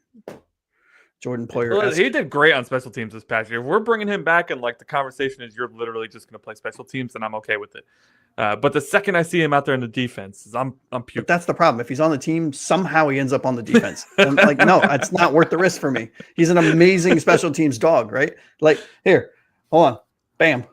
Jordan Poyer. Well, he did great on special teams this past year. If we're bringing him back and like the conversation is you're literally just going to play special teams, then I'm okay with it. But the second I see him out there in the defense, I'm puking. But that's the problem. If he's on the team, somehow he ends up on the defense. I'm like, no, it's not worth the risk for me. He's an amazing special teams dog, right? Like, here, hold on. Bam.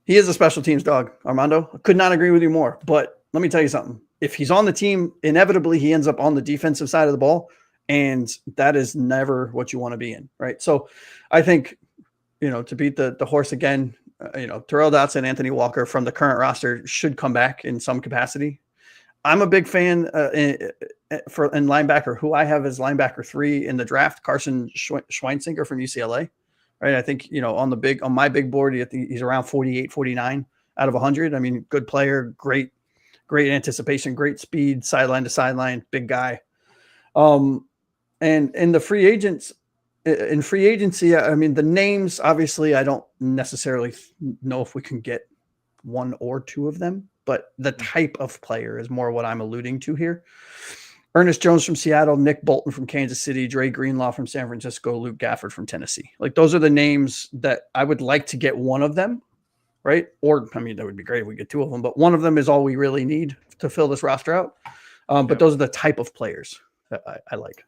He is a special teams dog, Armando. I could not agree with you more. But let me tell you something. If he's on the team, inevitably he ends up on the defensive side of the ball. And that is never what you want to be in, right? So I think, to beat the horse again, Terrell Dotson, Anthony Walker from the current roster should come back in some capacity. I'm a big fan in linebacker, who I have as linebacker 3 in the draft, Carson Schweinsteiger from UCLA, right? I think, on my big board, he's around 48, 49 out of 100. I mean, good player, great anticipation, great speed, sideline to sideline, big guy. And in the free agents, in free agency, I mean, the names, obviously, I don't necessarily know if we can get 1 or 2 of them, but the type of player is more what I'm alluding to here. Ernest Jones from Seattle, Nick Bolton from Kansas City, Dre Greenlaw from San Francisco, Luke Gafford from Tennessee. Like, those are the names that I would like to get 1 of them, right? Or, I mean, that would be great if we get 2 of them, but 1 of them is all we really need to fill this roster out. But those are the type of players that I like.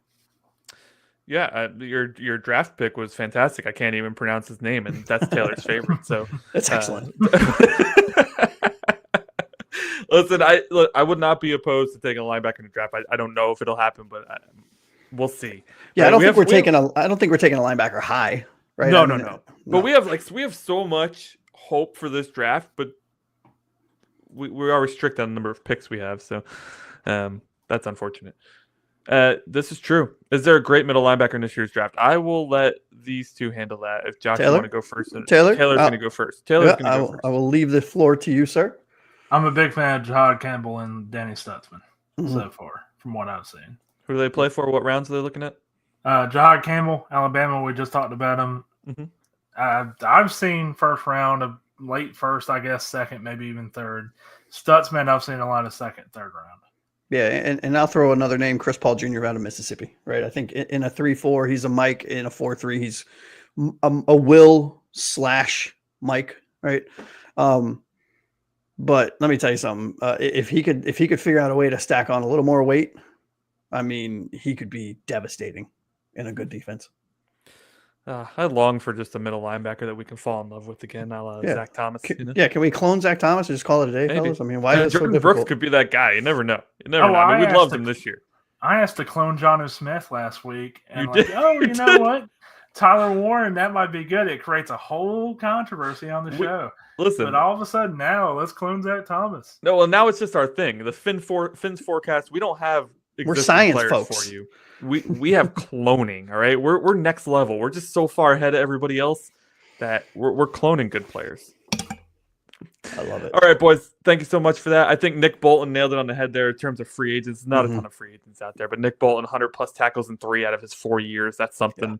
Yeah, your draft pick was fantastic. I can't even pronounce his name, and that's Taylor's favorite. So that's excellent. Listen, I would not be opposed to taking a linebacker in the draft. I don't know if it'll happen, but we'll see. Yeah, I don't think we're taking a linebacker high, right? No. But we have so much hope for this draft, but we are restricted on the number of picks we have, so that's unfortunate. This is true. Is there a great middle linebacker in this year's draft? I will let these 2 handle that. If Josh want to go first, Taylor's going to go first. Taylor's going to go first. I will leave the floor to you, sir. I'm a big fan of Jahad Campbell and Danny Stutzman so far, from what I've seen. Who do they play for? What rounds are they looking at? Jahad Campbell, Alabama. We just talked about him. Mm-hmm. I've seen first round, of late first, I guess second, maybe even third. Stutzman, I've seen a lot of second, third round. Yeah, and I'll throw another name, Chris Paul Jr. out of Mississippi, right? I think in a 3-4, he's a Mike. In a 4-3, he's a Will / Mike, right? But let me tell you something. If he could figure out a way to stack on a little more weight, I mean, he could be devastating in a good defense. I long for just a middle linebacker that we can fall in love with again. Zach Thomas. Yeah, can we clone Zach Thomas and just call it a day, fellas? I mean, why is it so Jordan difficult? Brooks could be that guy. You never know. I mean, we loved him this year. I asked to clone Jonnu Smith last week, and you know what? Tyler Warren, that might be good. It creates a whole controversy on the show. Listen, but all of a sudden now, let's clone Zach Thomas. No, well, now it's just our thing. The Finn's forecast. We don't have. We're science folks. For you. We have cloning. All right, we're next level. We're just so far ahead of everybody else that we're cloning good players. I love it. All right, boys. Thank you so much for that. I think Nick Bolton nailed it on the head there in terms of free agents. Not a ton of free agents out there, but Nick Bolton, 100+ tackles in 3 out of his 4 years. That's something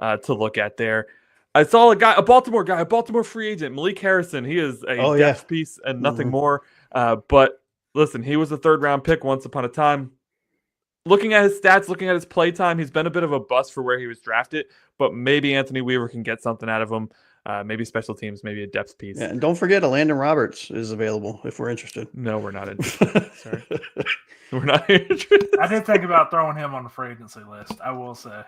to look at there. I saw a Baltimore free agent, Malik Harrison. He is a depth piece and nothing more. But listen, he was a 3rd-round pick once upon a time. Looking at his stats, looking at his play time, he's been a bit of a bust for where he was drafted, but maybe Anthony Weaver can get something out of him. Maybe special teams, maybe a depth piece. Yeah, and don't forget, Landon Roberts is available if we're interested. No, we're not interested. Sorry. We're not interested. I did think about throwing him on the free agency list, I will say.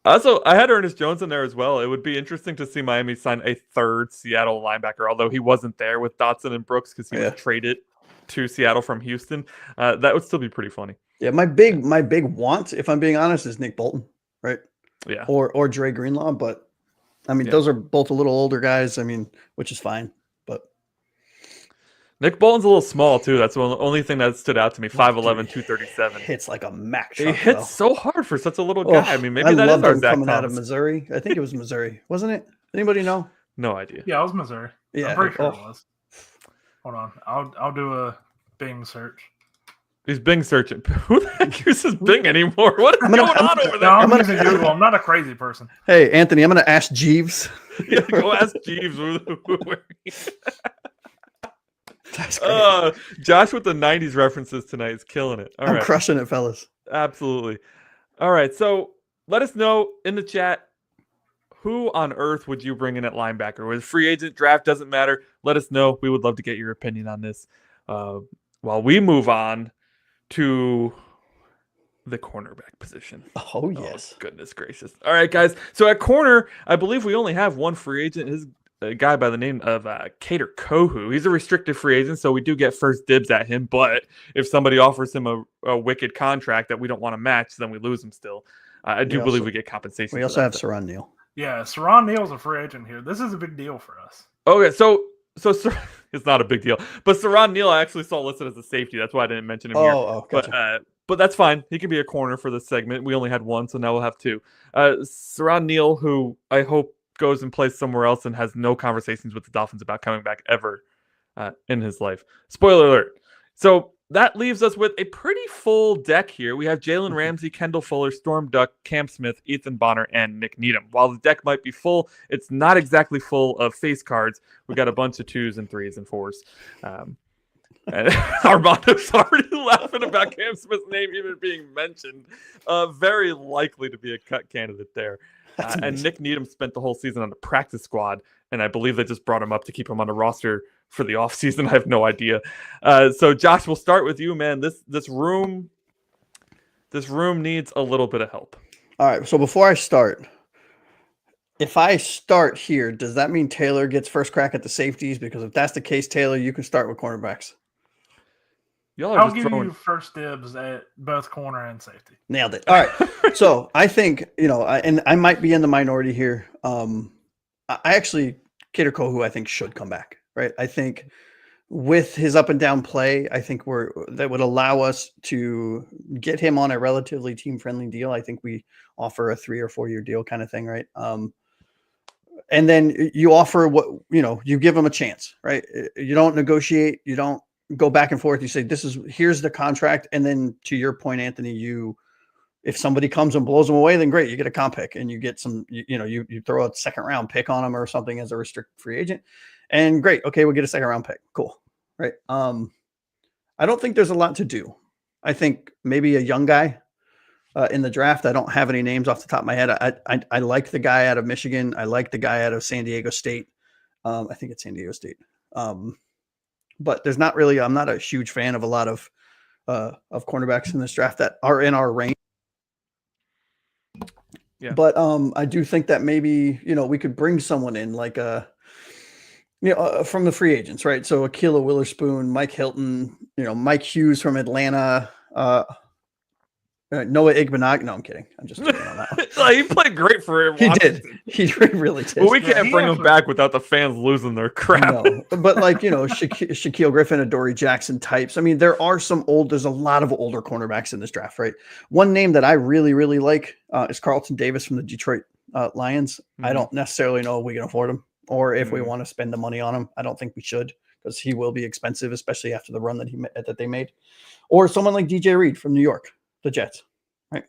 Also, I had Ernest Jones in there as well. It would be interesting to see Miami sign a 3rd Seattle linebacker, although he wasn't there with Dotson and Brooks because he was traded to Seattle from Houston. That would still be pretty funny. Yeah, my big want, if I'm being honest, is Nick Bolton, right? Yeah. Or Dre Greenlaw, but I mean, those are both a little older guys. I mean, which is fine, but Nick Bolton's a little small too. That's the only thing that stood out to me. 5'11", 237. Hits like a Mack truck. He hits so hard for such a little guy. I mean, maybe that is our Zach coming Thomas. Out of Missouri. I think it was Missouri, wasn't it? Anybody know? No idea. Yeah, it was Missouri. Yeah, I'm pretty sure it was. Hold on, I'll do a Bing search. He's Bing searching. Who the heck uses Bing anymore? What is going on over there? No, I'm using Google. I'm not a crazy person. Hey, Anthony, I'm going to ask Jeeves. Yeah, go ask Jeeves. That's great. Josh with the 90s references tonight is killing it. All I'm right. crushing it, fellas. Absolutely. All right. So let us know in the chat, who on earth would you bring in at linebacker? With free agent draft, doesn't matter. Let us know. We would love to get your opinion on this. While we move on to the cornerback position. Oh, yes. Oh, goodness gracious. All right, guys. So at corner, I believe we only have one free agent. His a guy by the name of Kader Kohu. He's a restricted free agent, so we do get first dibs at him. But if somebody offers him a wicked contract that we don't want to match, then we lose him still. I do believe we get compensation. We also have Saran Neal. Yeah, Saran Neal's a free agent here. This is a big deal for us. Okay, so it's not a big deal. But Saran Neal I actually saw listed as a safety. That's why I didn't mention him here. Gotcha. But that's fine. He can be a corner for this segment. We only had one, so now we'll have two. Saran Neal, who I hope goes and plays somewhere else and has no conversations with the Dolphins about coming back ever in his life. Spoiler alert. So that leaves us with a pretty full deck here. We have Jalen Ramsey, Kendall Fuller, Storm Duck, Cam Smith, Ethan Bonner, and Nick Needham. While the deck might be full, it's not exactly full of face cards. We got a bunch of 2s and 3s and 4s. And Armando's already laughing about Cam Smith's name even being mentioned. Very likely to be a cut candidate there. And Nick Needham spent the whole season on the practice squad, and I believe they just brought him up to keep him on the roster for the offseason. I have no idea. So Josh, we'll start with you, man. This room needs a little bit of help. All right. So before I start, if I start here, does that mean Taylor gets first crack at the safeties? Because if that's the case, Taylor, you can start with cornerbacks. I'll give you first dibs at both corner and safety. Nailed it. All right. So I think, and I might be in the minority here. Kader Kohu, I think, should come back. Right. I think with his up and down play, I think that would allow us to get him on a relatively team friendly deal. I think we offer a 3 or 4 year deal kind of thing. Right. And then you offer you give him a chance. Right. You don't negotiate. You don't go back and forth. You say, here's the contract. And then to your point, Anthony, if somebody comes and blows them away, then great. You get a comp pick and you get some, you throw a second round pick on them or something as a restricted free agent. And great. Okay. We'll get a second round pick. Cool. Right. I don't think there's a lot to do. I think maybe a young guy in the draft. I don't have any names off the top of my head. I like the guy out of Michigan. I like the guy out of San Diego State. I think it's San Diego State. But there's not really, I'm not a huge fan of a lot of cornerbacks in this draft that are in our range. Yeah. But I do think that maybe, we could bring someone in like from the free agents, right? So Akila Witherspoon, Mike Hilton, Mike Hughes from Atlanta, Noah Igbenogany. No, I'm kidding. I'm just kidding on that one. He played great for him. He did. He really did. Well, we can't bring him back without the fans losing their crap. No. But Shaquille Griffin, Adoree Jackson types. I mean, there's a lot of older cornerbacks in this draft, right? One name that I really, really like is Carlton Davis from the Detroit Lions. Mm-hmm. I don't necessarily know if we can afford him or if we want to spend the money on him. I don't think we should because he will be expensive, especially after the run that they made. Or someone like DJ Reed from New York. The Jets, right?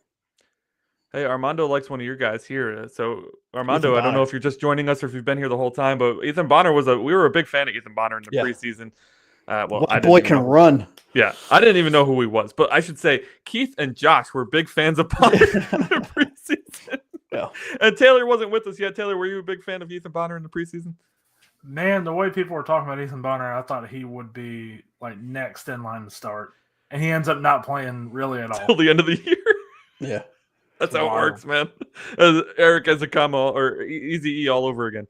Hey, Armando likes one of your guys here. So, Armando, I don't know if you're just joining us or if you've been here the whole time, but Ethan Bonner we were a big fan of Ethan Bonner in the preseason. Boy can run. Yeah, I didn't even know who he was, but I should say Keith and Josh were big fans of Bonner in the preseason. Yeah. And Taylor wasn't with us yet. Taylor, were you a big fan of Ethan Bonner in the preseason? Man, the way people were talking about Ethan Bonner, I thought he would be like next in line to start. And he ends up not playing really at all. Till the end of the year. Yeah. That's how it works, man. As Eric Ezekama or Easy E all over again.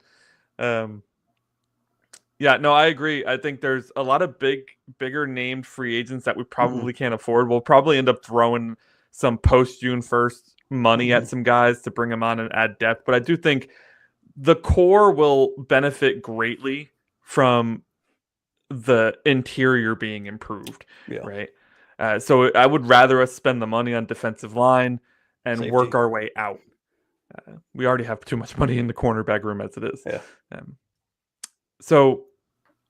Yeah, no, I agree. I think there's a lot of bigger named free agents that we probably can't afford. We'll probably end up throwing some post-June 1st money at some guys to bring them on and add depth. But I do think the core will benefit greatly from the interior being improved, right? So I would rather us spend the money on defensive line and work our way out. We already have too much money in the cornerback room as it is. Yeah. So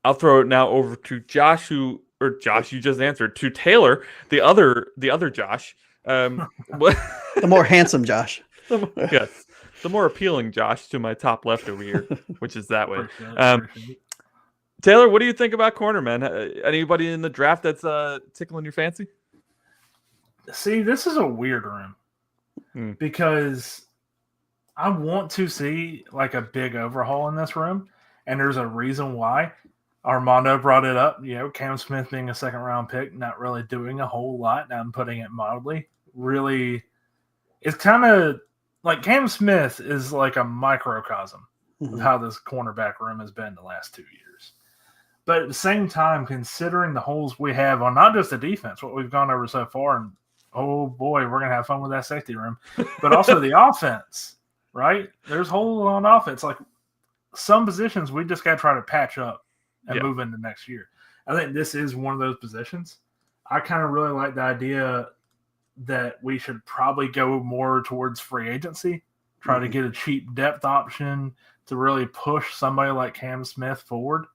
I'll throw it now over to Josh, who or Josh, you just answered. To Taylor, the other Josh. What? The more handsome Josh. Yes, the more appealing Josh to my top left over here, which is that way. Appreciate it. Taylor, what do you think about corner, man? Anybody in the draft that's tickling your fancy? See, this is a weird room because I want to see like a big overhaul in this room, and there's a reason why. Armando brought it up. Cam Smith being a second-round pick, not really doing a whole lot. I'm putting it mildly. Really, it's kind of like Cam Smith is like a microcosm of how this cornerback room has been the last 2 years. But at the same time, considering the holes we have on not just the defense, what we've gone over so far, and oh boy, we're going to have fun with that safety room, but also the offense, right? There's holes on offense. Like some positions we just got to try to patch up and move into next year. I think this is one of those positions. I kind of really like the idea that we should probably go more towards free agency, try to get a cheap depth option to really push somebody like Cam Smith forward,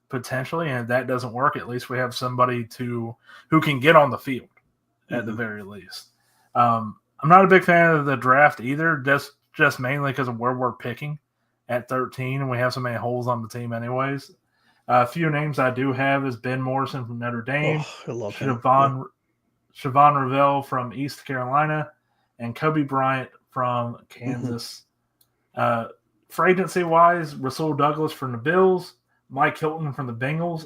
potentially. And if that doesn't work, at least we have somebody who can get on the field at the very least. I'm not a big fan of the draft either, just mainly because of where we're picking at 13, and we have so many holes on the team anyways. A few names I do have is Ben Morrison from Notre Dame, I love him. Siobhan Revelle from East Carolina, and Kobe Bryant from Kansas. For agency-wise, Rasul Douglas from the Bills, Mike Hilton from the Bengals.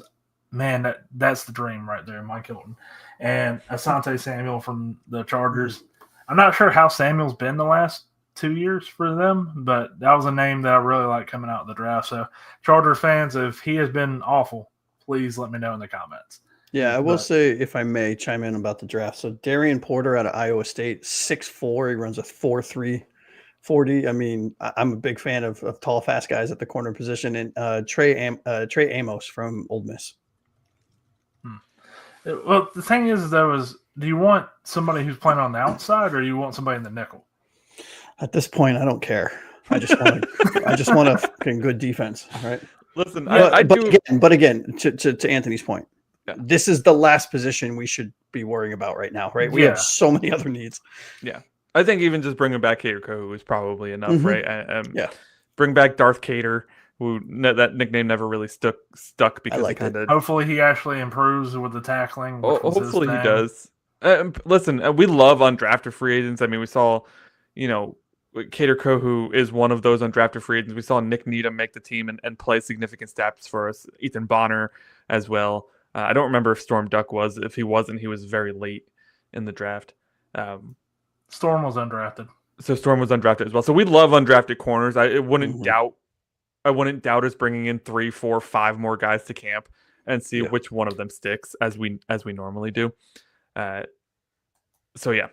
Man, that's the dream right there, Mike Hilton. And Asante Samuel from the Chargers. I'm not sure how Samuel's been the last 2 years for them, but that was a name that I really like coming out of the draft. So, Chargers fans, if he has been awful, please let me know in the comments. Yeah, I will say, if I may chime in about the draft. So, Darian Porter out of Iowa State, 6'4", he runs a 4.3 40. I mean, I'm a big fan of tall, fast guys at the corner position. And Trey Amos from Ole Miss. Well, the thing is, though, do you want somebody who's playing on the outside, or do you want somebody in the nickel? At this point, I don't care. I just want a fucking good defense, right? Listen, but again, to Anthony's point, this is the last position we should be worrying about right now, right? We have so many other needs. Yeah, I think even just bringing back Cater Kohu is probably enough, right? Bring back Darth Cater, who that nickname never really stuck because he kind of. Hopefully, he actually improves with the tackling. Hopefully, he does. Listen, we love undrafted free agents. I mean, we saw, Cater Kohu is one of those undrafted free agents. We saw Nick Needham make the team and play significant stats for us. Ethan Bonner as well. I don't remember if Storm Duck was. If he wasn't, he was very late in the draft. Storm was undrafted. So Storm was undrafted as well. So we love undrafted corners. I wouldn't doubt us bringing in 3, 4, 5 more guys to camp and see which one of them sticks as we normally do. So yeah.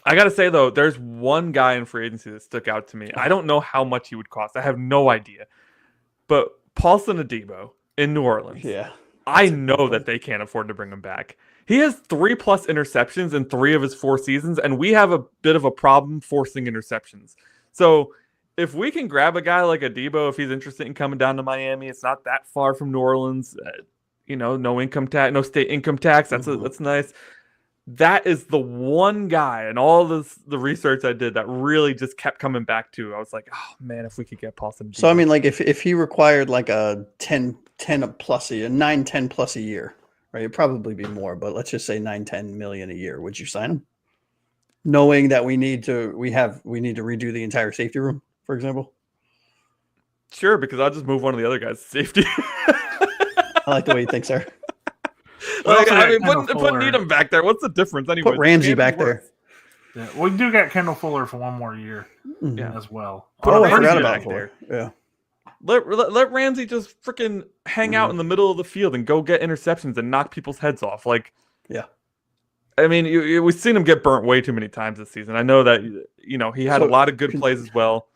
I got to say, though, there's one guy in free agency that stuck out to me. I don't know how much he would cost. I have no idea. But Paulson Adebo in New Orleans. Yeah. I know that they can't afford to bring him back. He has 3+ interceptions in 3 of his 4 seasons, and we have a bit of a problem forcing interceptions. So if we can grab a guy like Adebo, if he's interested in coming down to Miami, it's not that far from New Orleans. No income tax, no state income tax. That's nice. That is the one guy and all the research I did that really just kept coming back to. I was like, oh man, if we could get Paulson. So I mean, like if he required like a 10 plus a year, 9, 10 plus a year, right? It'd probably be more, but let's just say 9, 10 million a year. Would you sign him? Knowing that we need to redo the entire safety room, for example. Sure, because I'll just move one of the other guys to safety. I like the way you think, sir. Put Needham back there. What's the difference anyway? Put Ramsey back there. Yeah, we do got Kendall Fuller for one more year as well. I forgot about Fuller. Yeah. Let Ramsey just freaking hang out in the middle of the field and go get interceptions and knock people's heads off. I mean, we've seen him get burnt way too many times this season. I know that he had a lot of good plays as well.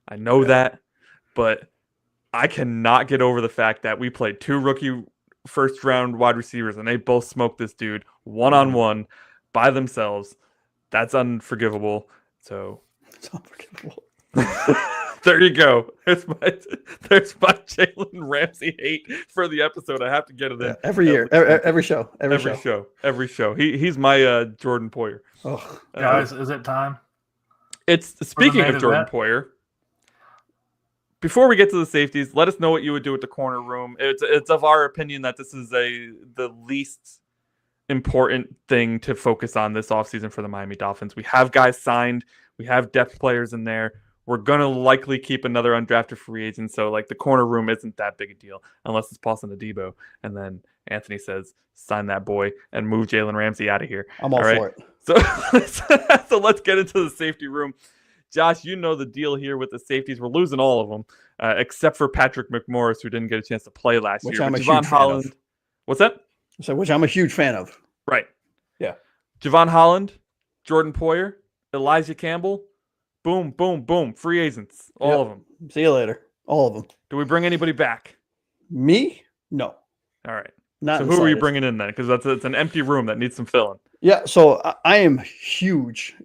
I know that, but I cannot get over the fact that we played 2 rookie first round wide receivers and they both smoked this dude one-on-one by themselves. That's unforgivable. So it's unforgivable. There you go. There's my Jalen Ramsey hate for the episode. I have to get it in every year, every show. He's my Jordan Poyer. Oh, guys, is it time? It's speaking of Jordan Poyer. Before we get to the safeties, let us know what you would do with the corner room. It's of our opinion that this is the least important thing to focus on this offseason for the Miami Dolphins. We have guys signed. We have depth players in there. We're going to likely keep another undrafted free agent. So, like, the corner room isn't that big a deal unless it's Paulson Adebo. And then Anthony says, sign that boy and move Jalen Ramsey out of here. I'm all for it. So let's get into the safety room. Josh, you know the deal here with the safeties. We're losing all of them, except for Patrick McMorris, who didn't get a chance to play last year. I'm a huge fan of. What's that? So, which I'm a huge fan of. Right. Yeah. Javon Holland, Jordan Poyer, Elijah Campbell, boom, boom, boom. Free agents, all of them. See you later. All of them. Do we bring anybody back? Me? No. All right. Not so who are you bringing in then? Because it's an empty room that needs some filling. Yeah, so I am huge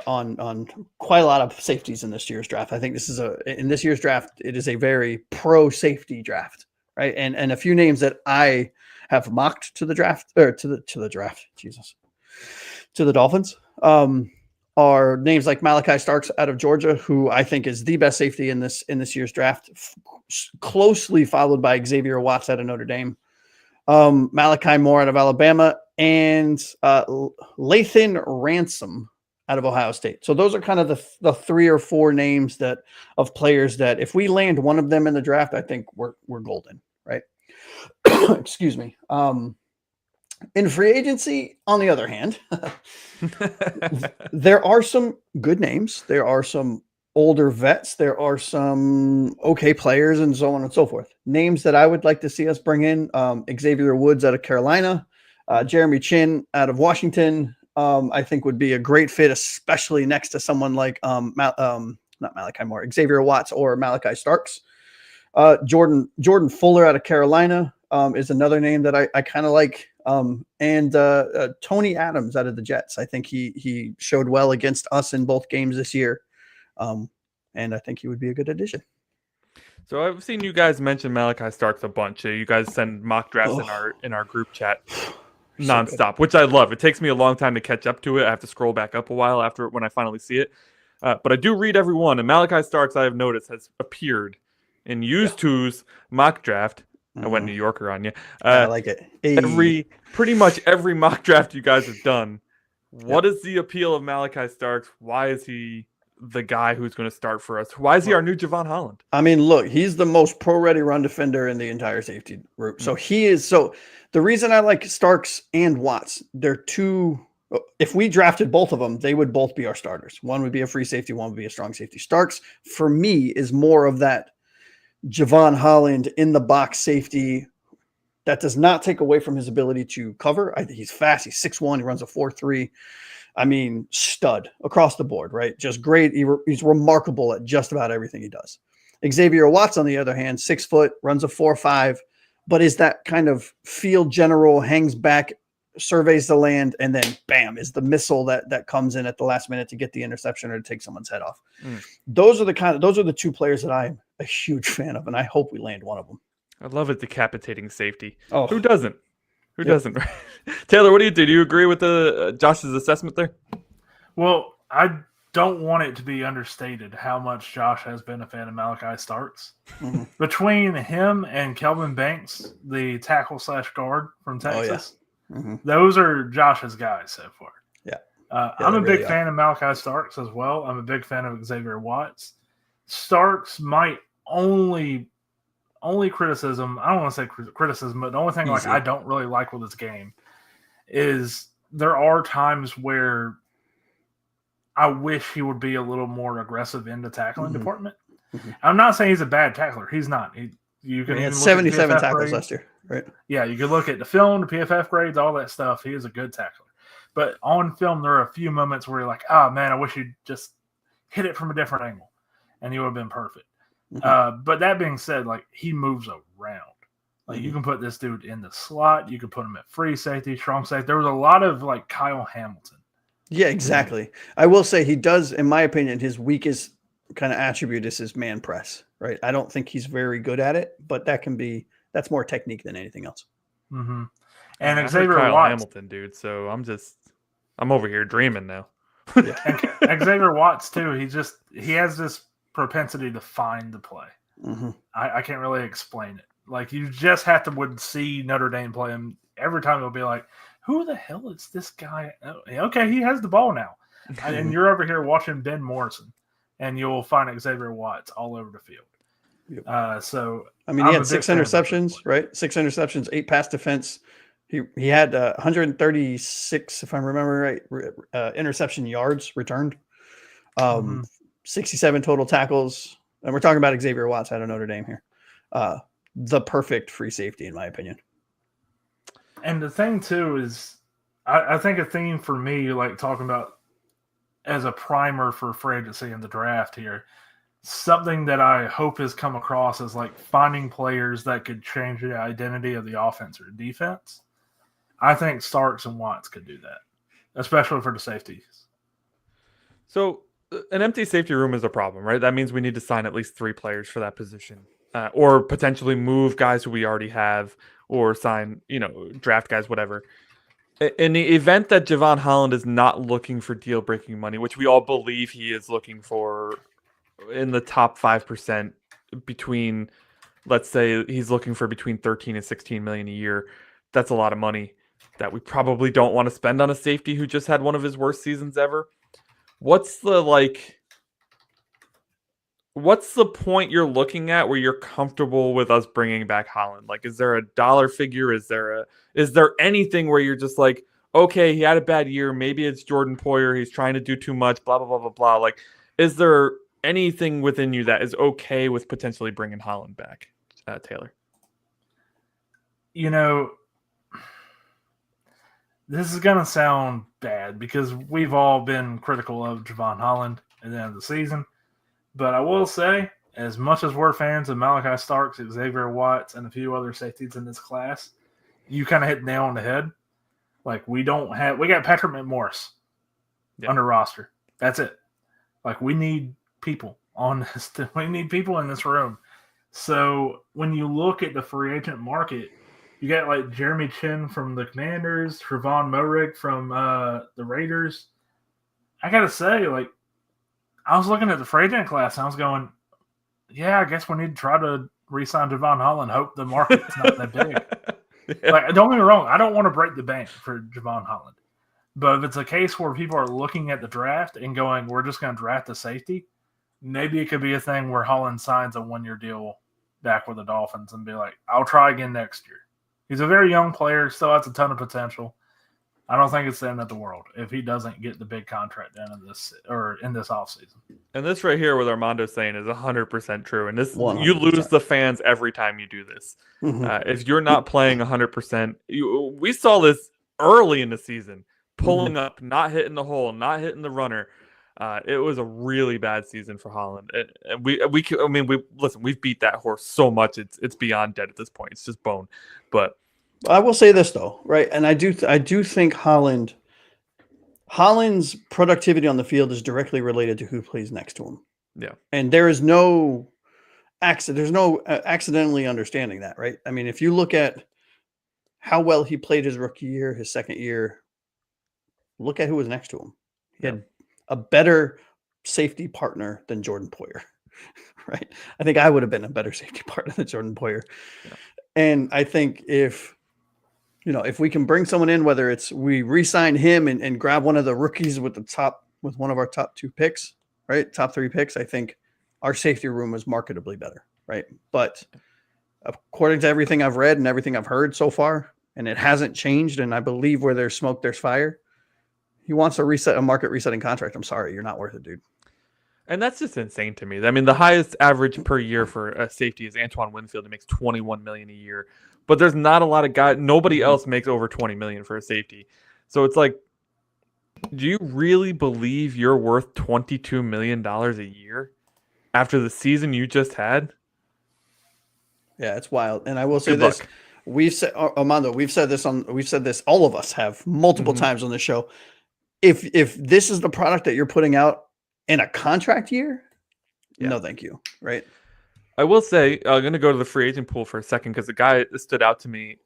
on quite a lot of safeties in this year's draft. I think in this year's draft, it is a very pro safety draft, right? And a few names that I have mocked to the draft or to the draft, to the Dolphins, are names like Malachi Starks out of Georgia, who I think is the best safety in this year's draft, closely followed by Xavier Watts out of Notre Dame. Malachi Moore out of Alabama, and Lathan Ransom out of Ohio State. So those are kind of the 3 or 4 names of players that if we land one of them in the draft, I think we're golden, right? Excuse me. In free agency, on the other hand, there are some good names. There are some older vets. There are some okay players and so on and so forth. Names that I would like to see us bring in, Xavier Woods out of Carolina, Jeremy Chin out of Washington, I think would be a great fit, especially next to someone like not Malachi Moore, Xavier Watts or Malachi Starks. Jordan Fuller out of Carolina is another name that I kind of like. And Tony Adams out of the Jets. I think he showed well against us in both games this year. And I think he would be a good addition. So I've seen you guys mention Malachi Starks a bunch. You guys send mock drafts in our group chat nonstop, which I love. It takes me a long time to catch up to it. I have to scroll back up a while after when I finally see it. But I do read every one. And Malachi Starks, I have noticed, has appeared in Used To's mock draft. I went New Yorker on you. I like it. Hey. Pretty much every mock draft you guys have done. What is the appeal of Malachi Starks? Why is he the guy who's going to start for us? Why is he our new Javon Holland? I mean, look, he's the most pro-ready run defender in the entire safety group. So he is. So the reason I like Starks and Watts, they're two. If we drafted both of them, they would both be our starters. One would be a free safety, one would be a strong safety. Starks, for me, is more of that Javon Holland in the box safety. That does not take away from his ability to cover. I think he's fast. He's 6'1". He runs a 4.3. I mean, stud across the board, right? Just great. He's remarkable at just about everything he does. Xavier Watts, on the other hand, 6 foot, runs a 4.5, but is that kind of field general, hangs back, surveys the land, and then bam, is the missile that comes in at the last minute to get the interception or to take someone's head off. Those are the 2 players that I'm a huge fan of, and I hope we land one of them. I love it, decapitating safety. Oh, who doesn't? Who doesn't? Taylor, what do you do? Do you agree with Josh's assessment there? Well, I don't want it to be understated how much Josh has been a fan of Malachi Starks. Mm-hmm. Between him and Kelvin Banks, the tackle/guard from Texas, those are Josh's guys so far. Yeah. I'm a big fan of Malachi Starks as well. I'm a big fan of Xavier Watts. Starks might only criticism, I don't want to say criticism, but the only thing I don't really like with this game is there are times where I wish he would be a little more aggressive in the tackling department. Mm-hmm. I'm not saying he's a bad tackler. He's not. He had 77 tackles last year, right? Yeah, you could look at the film, the PFF grades, all that stuff. He is a good tackler. But on film, there are a few moments where you're like, oh, man, I wish he'd just hit it from a different angle, and he would have been perfect. But that being said, like, he moves around. Like, you can put this dude in the slot. You can put him at free safety, strong safety. There was a lot of, like, Kyle Hamilton. Yeah, exactly. I will say he does, in my opinion, his weakest kind of attribute is his man press, right? I don't think he's very good at it, but that's more technique than anything else. Mm-hmm. And And Xavier Kyle Watts, Hamilton, dude. So I'm over here dreaming now. Yeah. and Xavier Watts too. He has this propensity to find the play. Mm-hmm. I can't really explain it. Like you just have to would see Notre Dame play him every time. It'll be like, who the hell is this guy? Oh, okay, he has the ball now, and you're over here watching Ben Morrison, and you'll find Xavier Watts all over the field. Yep. So I mean, he had 6 interceptions, right? 6 interceptions, 8 pass defense. He had 136, if I remember right, interception yards returned. 67 total tackles, and we're talking about Xavier Watts out of Notre Dame here. The perfect free safety, in my opinion. And the thing too is, I think a theme for me, like talking about as a primer for free agency in the draft here, something that I hope has come across is like finding players that could change the identity of the offense or defense. I think Starks and Watts could do that, especially for the safeties. So an empty safety room is a problem, right? That means we need to sign at least 3 players for that position, or potentially move guys who we already have, or sign, draft guys, whatever. In the event that Javon Holland is not looking for deal-breaking money, which we all believe he is looking for in the top 5% between, let's say he's looking for between 13 and 16 million a year. That's a lot of money that we probably don't want to spend on a safety who just had one of his worst seasons ever. What's the point you're looking at where you're comfortable with us bringing back Holland? Like, is there a dollar figure? Is there anything where you're just like, okay, he had a bad year. Maybe it's Jordan Poyer. He's trying to do too much, blah, blah, blah, blah, blah. Like, is there anything within you that is okay with potentially bringing Holland back, Taylor? This is going to sound bad because we've all been critical of Javon Holland at the end of the season. But I will say, as much as we're fans of Malachi Starks, Xavier Watts, and a few other safeties in this class, you kind of hit the nail on the head. Like, we got Patrick McMorris under roster. That's it. Like, we need people on this. We need people in this room. So when you look at the free agent market, you got like Jeremy Chin from the Commanders, Trevon Moehrig from the Raiders. I got to say, like, I was looking at the free agent class and I was going, yeah, I guess we need to try to re-sign Javon Holland, hope the market's not that big. Yeah. Like, don't get me wrong, I don't want to break the bank for Javon Holland. But if it's a case where people are looking at the draft and going, we're just going to draft a safety, maybe it could be a thing where Holland signs a 1-year deal back with the Dolphins and be like, I'll try again next year. He's a very young player, still has a ton of potential. I don't think it's the end of the world if he doesn't get the big contract in this offseason. And this right here, what Armando's saying, is 100% true. And this 100%. You lose the fans every time you do this. Mm-hmm. If you're not playing 100%, we saw this early in the season, pulling up, not hitting the hole, not hitting the runner. It was a really bad season for Holland. And we've beat that horse so much it's beyond dead at this point. It's just bone. But I will say this though, right? And I do think Holland's productivity on the field is directly related to who plays next to him. Yeah. And there's no accidentally understanding that, right? I mean, if you look at how well he played his rookie year, his second year, look at who was next to him. He had a better safety partner than Jordan Poyer, right? I think I would have been a better safety partner than Jordan Poyer. Yeah. And I think if we can bring someone in, whether it's we re-sign him and grab one of the rookies with one of our top 2 picks, right? Top 3 picks, I think our safety room is marketably better, right? But according to everything I've read and everything I've heard so far, and it hasn't changed, and I believe where there's smoke, there's fire. He wants a market resetting contract. I'm sorry, you're not worth it, dude. And that's just insane to me. I mean, the highest average per year for a safety is Antoine Winfield. He makes $21 million a year, but there's not a lot of guys. Nobody else makes over $20 million for a safety. So it's like, do you really believe you're worth $22 million a year after the season you just had? Yeah, it's wild. And I will say this: we've said, Armando, we've said this. All of us have multiple times on the show. If this is the product that you're putting out in a contract year, Yeah. No, thank you. Right. I will say, I'm going to go to the free agent pool for a second because the guy that stood out to me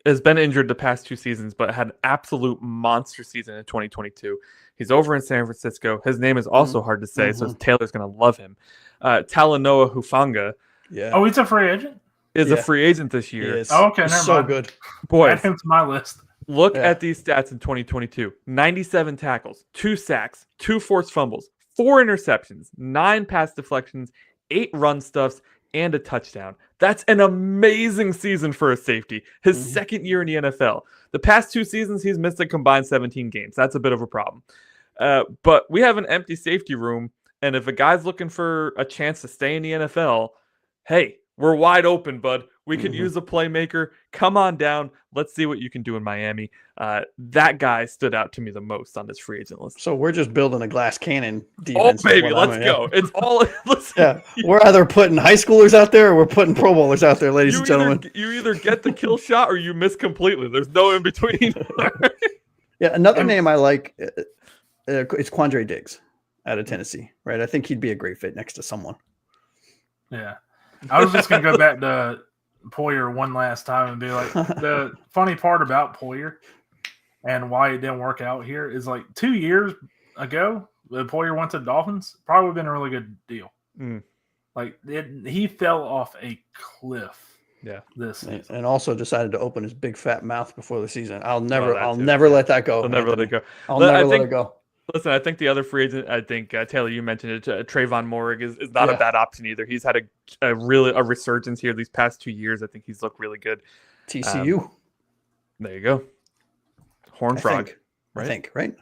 has been injured the past 2 seasons, but had an absolute monster season in 2022. He's over in San Francisco. His name is also hard to say, so Taylor's going to love him. Talanoa Hufanga Yeah. Oh, he's a free agent? is a free agent this He year. is. Oh, okay, He's never so mind. good. Boys, Add him to my list. look at these stats in 2022. 97 tackles, 2 sacks, 2 forced fumbles, 4 interceptions, 9 pass deflections, 8 run stuffs, and a touchdown. That's an amazing season for a safety. His second year in the NFL. The past 2 seasons, he's missed a combined 17 games. That's a bit of a problem. But we have an empty safety room, and if a guy's looking for a chance to stay in the NFL, hey, we're wide open, bud. We could use a playmaker. Come on down. Let's see what you can do in Miami. That guy stood out to me the most on this free agent list. So we're just building a glass cannon defense. Oh, baby, let's go. It's all. Listen, we're either putting high schoolers out there or we're putting Pro Bowlers out there, ladies and gentlemen. You either get the kill shot or you miss completely. There's no in between. Yeah, another name I like, it's Quandre Diggs out of Tennessee, right? I think he'd be a great fit next to someone. Yeah. I was just going to go back to Poyer one last time and be like, the funny part about Poyer and why it didn't work out here is like 2 years ago, when Poyer went to the Dolphins, probably would have been a really good deal. Like he fell off a cliff. Yeah, this season. And also decided to open his big fat mouth before the season. I'll never let that go. I'll never let it go. I'll never let it go. Listen, I think the other free agent, I think Taylor, you mentioned it, Trayvon Moehrig is not a bad option either. He's had a resurgence here these past 2 years. I think he's looked really good. TCU. There you go. Horned Frog. I think, right?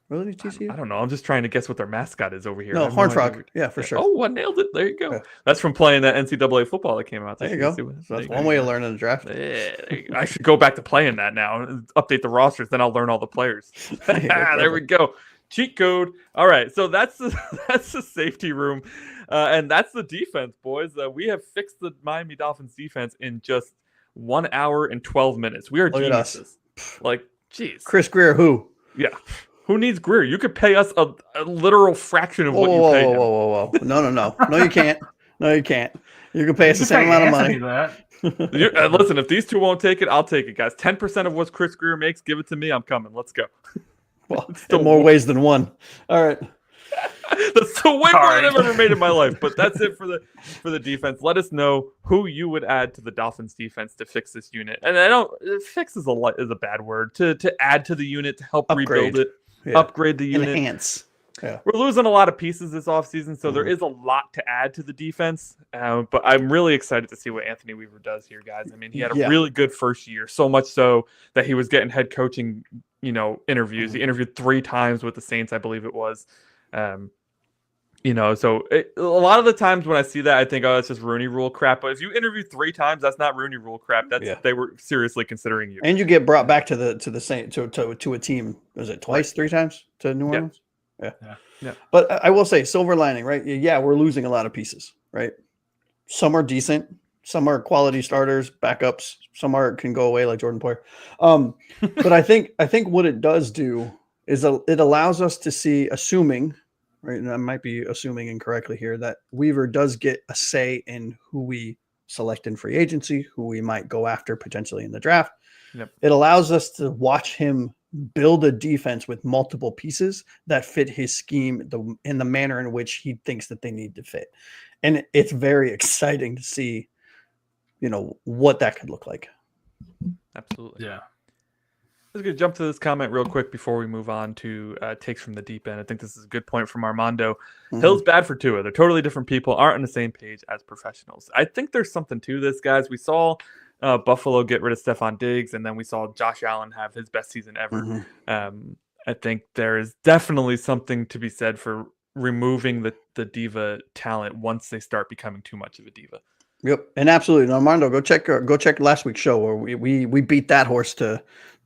Really, TCU? I don't know. I'm just trying to guess what their mascot is over here. No, Horned Frog. Yeah, for sure. Oh, I nailed it. There you go. Yeah. That's from playing that NCAA football that came out. There you go. So that's one way of learning the draft. I should go back to playing that now. Update the rosters, then I'll learn all the players. There we go. Cheat code. All right, so that's the safety room, and that's the defense, boys. We have fixed the Miami Dolphins defense in just 1 hour and 12 minutes. We are geniuses. Like, jeez. Chris Greer, who? Yeah. Who needs Greer? You could pay us a literal fraction of what you pay him. Whoa. No. No, you can't. No, you can't. You can pay us the same amount of money. Listen, if these two won't take it, I'll take it, guys. 10% of what Chris Greer makes, give it to me. I'm coming. Let's go. Well, still more ways than one. All right. That's the way more than I've ever made in my life. But that's it for the defense. Let us know who you would add to the Dolphins defense to fix this unit. And I don't fix is a bad word. To add to the unit to help rebuild it, upgrade the unit, enhance. Yeah. We're losing a lot of pieces this offseason, so there is a lot to add to the defense. But I'm really excited to see what Anthony Weaver does here, guys. I mean, he had a really good first year, so much so that he was getting head coaching, interviews. He interviewed 3 times with the Saints, I believe it was. So a lot of the times when I see that, I think, oh, that's just Rooney Rule crap. But if you interview 3 times, that's not Rooney Rule crap. They were seriously considering you. And you get brought back to the Saints to a team. Was it twice, 3 times to New Orleans? Yeah. But I will say, silver lining, right? Yeah, we're losing a lot of pieces, right? Some are decent, some are quality starters, backups, some can go away like Jordan Poyer. But I think what it does do is it allows us to see, assuming, right, and I might be assuming incorrectly here, that Weaver does get a say in who we select in free agency, who we might go after potentially in the draft. Yep. It allows us to watch him build a defense with multiple pieces that fit his scheme in the manner in which he thinks that they need to fit. And it's very exciting to see, what that could look like. Absolutely. Yeah. Let's go jump to this comment real quick before we move on to takes from the deep end. I think this is a good point from Armando. Hill's bad for Tua. They're totally different people, aren't on the same page as professionals. I think there's something to this, guys. We saw Buffalo get rid of Stephon Diggs, and then we saw Josh Allen have his best season ever. I think there is definitely something to be said for removing the diva talent once they start becoming too much of a diva. Yep, and absolutely, Armando, go check last week's show where we beat that horse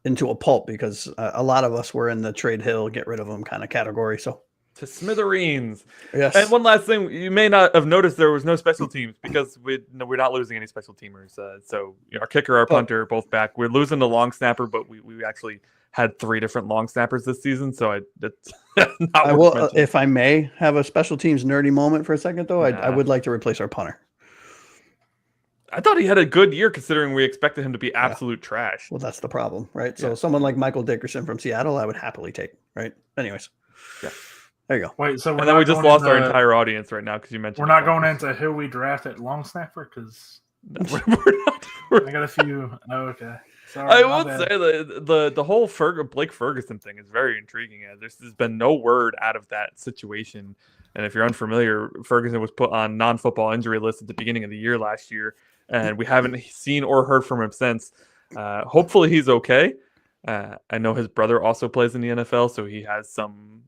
into a pulp because a lot of us were in the trade Hill, get rid of them kind of category. So to smithereens. Yes. And one last thing, you may not have noticed there was no special teams because we're not losing any special teamers. So our kicker, our punter, are both back. We're losing the long snapper, but we actually had 3 different long snappers this season. So that's not I worth will, mentioning. if I may have a special teams nerdy moment for a second, though. I Nah. would like to replace our punter. I thought he had a good year considering we expected him to be absolute trash. Well, that's the problem, right? So Yeah. someone like Michael Dickerson from Seattle, I would happily take, right? Anyways. Yeah. There you go. Wait, so And then we just lost our entire audience right now because you mentioned we're not going into who we draft at long snapper because I got a few. Oh, okay. Sorry, I will say the whole Blake Ferguson thing is very intriguing. There's been no word out of that situation. And if you're unfamiliar, Ferguson was put on non-football injury list at the beginning of the year last year, and we haven't seen or heard from him since. Hopefully he's okay. I know his brother also plays in the NFL, so he has some,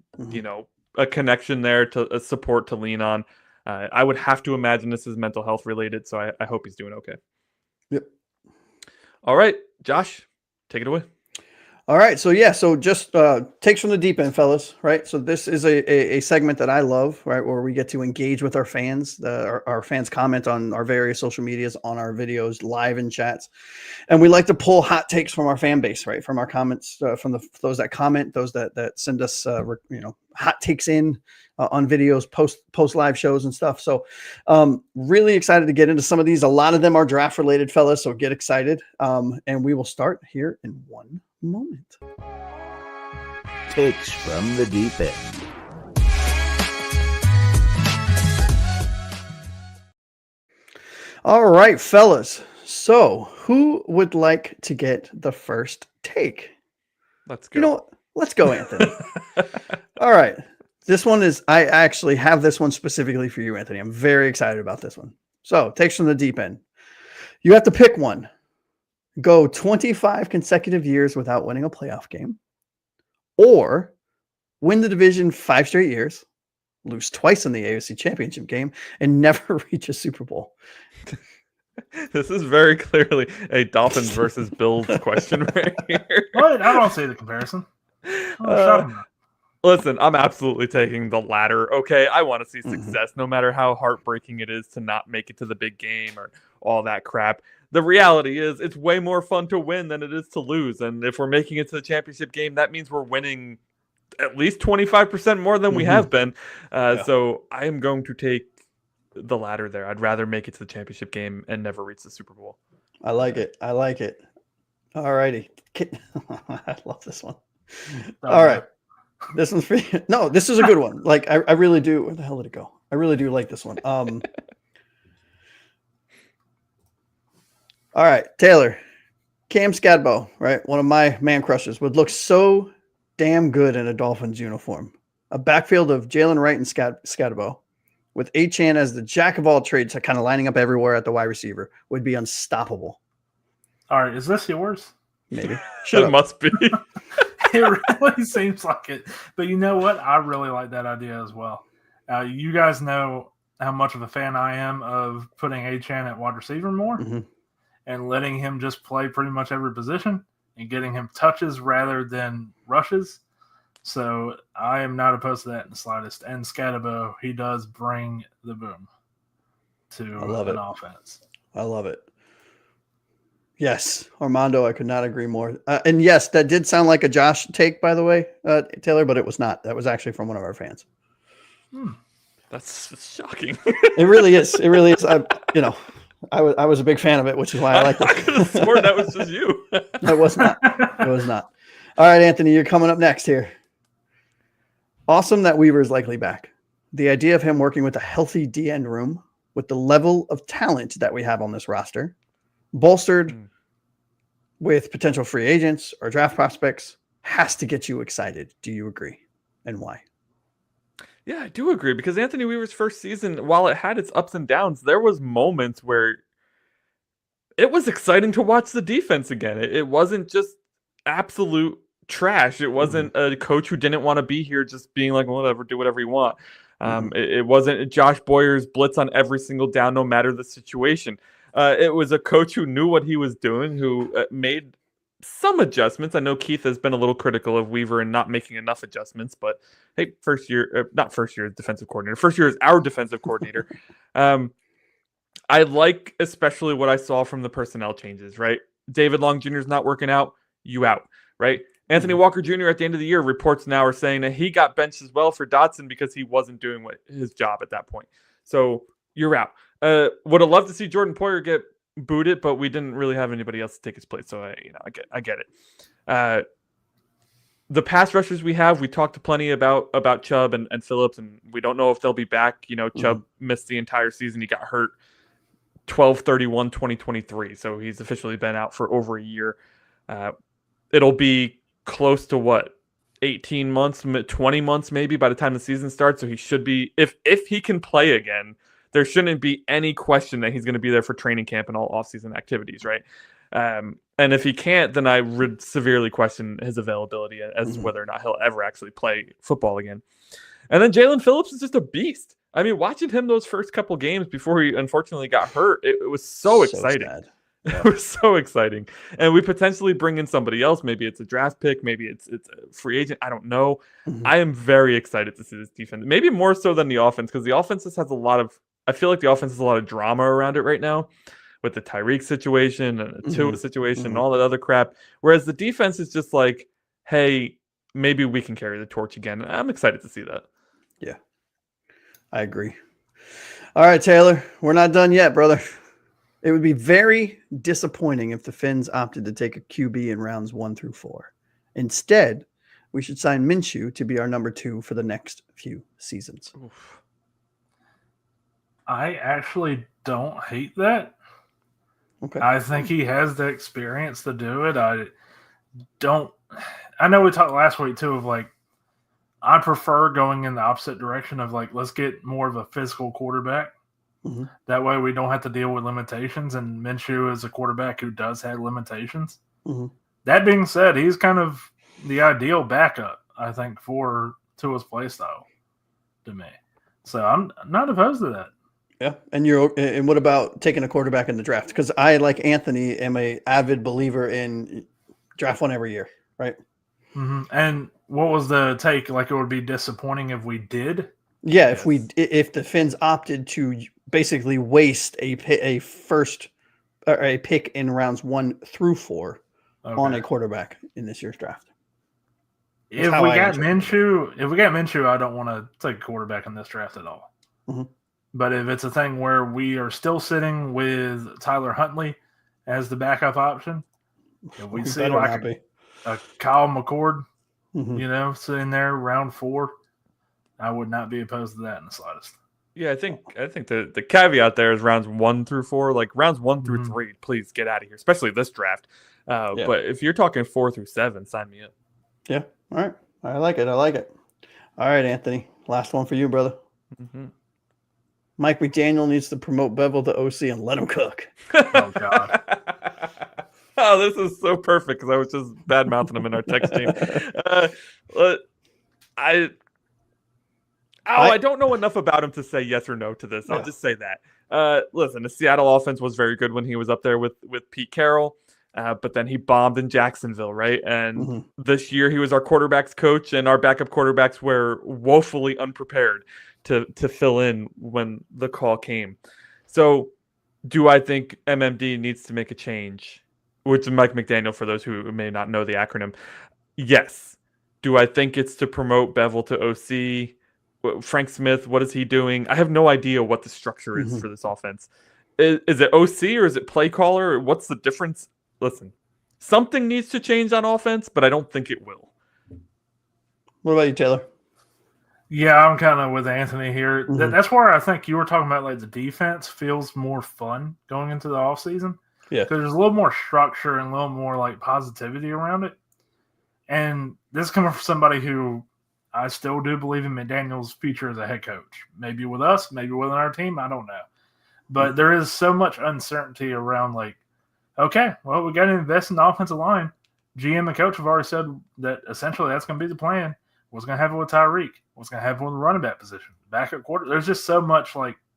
a connection there to a support to lean on. I would have to imagine this is mental health related, so I hope he's doing okay. Yep. All right, Josh, take it away. All right. So just takes from the deep end, fellas, right? So this is a segment that I love, right? Where we get to engage with our fans. Our fans comment on our various social medias, on our videos, live in chats. And we like to pull hot takes from our fan base, right? From our comments, from those that comment, those that send us, hot takes in on videos, post live shows and stuff. So really excited to get into some of these. A lot of them are draft related, fellas. So get excited. And we will start here in one moment. Takes from the deep end. All right, fellas. So who would like to get the first take? Let's go. You know what? Let's go, Anthony. All right. This one is, I actually have this one specifically for you, Anthony. I'm very excited about this one. So takes from the deep end. You have to pick one. Go 25 consecutive years without winning a playoff game, or win the division 5 straight years, lose twice in the AFC Championship game, and never reach a Super Bowl. This is very clearly a Dolphins versus Bills question right here. What? I don't see the comparison. Listen, I'm absolutely taking the latter. Okay, I want to see success, no matter how heartbreaking it is to not make it to the big game or all that crap. The reality is it's way more fun to win than it is to lose. And if we're making it to the championship game, that means we're winning at least 25% more than we have been. So I am going to take the latter there. I'd rather make it to the championship game and never reach the Super Bowl. I like it. All righty. I love this one. All right. This one's for you. No, this is a good one. Like, I really do. Where the hell did it go? I really do like this one. All right, Taylor. Cam Skadbo, right? One of my man crushes, would look so damn good in a Dolphins uniform. A backfield of Jalen Wright and Skadbo, with Achane as the jack of all trades, kind of lining up everywhere at the wide receiver, would be unstoppable. All right, is this yours? Maybe. It must be. It really seems like it. But you know what? I really like that idea as well. You guys know how much of a fan I am of putting Achane at wide receiver more and letting him just play pretty much every position and getting him touches rather than rushes. So I am not opposed to that in the slightest. And Skadbo, he does bring the boom to an offense. I love it. Yes, Armando, I could not agree more. And yes, that did sound like a Josh take, by the way, Taylor, but it was not. That was actually from one of our fans. That's shocking. It really is. It really is. I was a big fan of it, which is why I like it. I could have sworn that was just you. It was not. It was not. All right, Anthony, you're coming up next here. Awesome that Weaver is likely back. The idea of him working with a healthy D-end room with the level of talent that we have on this roster, bolstered with potential free agents or draft prospects, has to get you excited. Do you agree? And why? Yeah, I do agree, because Anthony Weaver's first season, while it had its ups and downs, there was moments where it was exciting to watch the defense again. It wasn't just absolute trash. It wasn't a coach who didn't want to be here just being like, whatever, do whatever you want. It wasn't Josh Boyer's blitz on every single down, no matter the situation. It was a coach who knew what he was doing, who made some adjustments. I know Keith has been a little critical of Weaver and not making enough adjustments, but hey, not first year defensive coordinator. First year is our defensive coordinator. I like especially what I saw from the personnel changes, right? David Long Jr. is not working out, you out, right? Anthony Walker Jr. at the end of the year, reports now are saying that he got benched as well for Dotson because he wasn't doing his job at that point. So you're out. Would have loved to see Jordan Poyer get booted, but we didn't really have anybody else to take his place. So I get it. The pass rushers we have, we talked plenty about Chubb and Phillips, and we don't know if they'll be back. Chubb missed the entire season. He got hurt 12/31/2023, so he's officially been out for over a year. It'll be close to 18 months, 20 months maybe by the time the season starts. So he should be, if he can play again, there shouldn't be any question that he's going to be there for training camp and all offseason activities, right? And if he can't, then I would severely question his availability as whether or not he'll ever actually play football again. And then Jalen Phillips is just a beast. I mean, watching him those first couple games before he unfortunately got hurt, it was so exciting. Sad. It was so exciting. And we potentially bring in somebody else. Maybe it's a draft pick. Maybe it's a free agent. I don't know. I am very excited to see this defense. Maybe more so than the offense, because the offense just has I feel like the offense has a lot of drama around it right now with the Tyreek situation and the Tua situation and all that other crap. Whereas the defense is just like, hey, maybe we can carry the torch again. I'm excited to see that. Yeah, I agree. All right, Taylor, we're not done yet, brother. It would be very disappointing if the Finns opted to take a QB in rounds 1 through 4. Instead, we should sign Minshew to be our number 2 for the next few seasons. Oof. I actually don't hate that. Okay. I think he has the experience to do it. I know we talked last week too of I prefer going in the opposite direction of let's get more of a physical quarterback. That way we don't have to deal with limitations, and Minshew is a quarterback who does have limitations. That being said, he's kind of the ideal backup, I think, for Tua's play style to me. So I'm not opposed to that. Yeah. And what about taking a quarterback in the draft? Because I, like Anthony, am a avid believer in draft one every year, right? And what was the take? It would be disappointing if we did? Yeah, if the Finns opted to basically waste a first or a pick in rounds 1 through 4 on a quarterback in this year's draft. If we got Minshew, I don't want to take a quarterback in this draft at all. But if it's a thing where we are still sitting with Tyler Huntley as the backup option, if we see a Kyle McCord, sitting there round 4, I would not be opposed to that in the slightest. Yeah, I think the caveat there is rounds 1 through 4. Rounds 1 through 3, please get out of here, especially this draft. But if you're talking 4 through 7, sign me up. Yeah. All right. I like it. All right, Anthony. Last one for you, brother. Mike McDaniel needs to promote Bevel to OC and let him cook. Oh, God. Oh, this is so perfect because I was just bad-mouthing him in our text team. I don't know enough about him to say yes or no to this. I'll just say that. Listen, the Seattle offense was very good when he was up there with Pete Carroll, but then he bombed in Jacksonville, right? And this year he was our quarterback's coach, and our backup quarterbacks were woefully unprepared to fill in when the call came. So do I think MMD needs to make a change, which is Mike McDaniel, for those who may not know the acronym? Yes. Do I think it's to promote Bevel to OC? Frank Smith, what is he doing? I have no idea what the structure is for this offense. Is it OC or is it play caller? What's the difference? Listen, something needs to change on offense, but I don't think it will. What about you, Taylor? Yeah, I'm kind of with Anthony here. That's where I think you were talking about the defense feels more fun going into the offseason. Yeah. Because there's a little more structure and a little more positivity around it. And this is coming from somebody who I still do believe in McDaniel's future as a head coach. Maybe with us, maybe within our team, I don't know. But there is so much uncertainty around okay, well, we got to invest in the offensive line. GM and coach have already said that essentially that's going to be the plan. What's going to happen with Tyreek? What's going to happen with the running back position? Backup quarter. There's just so much,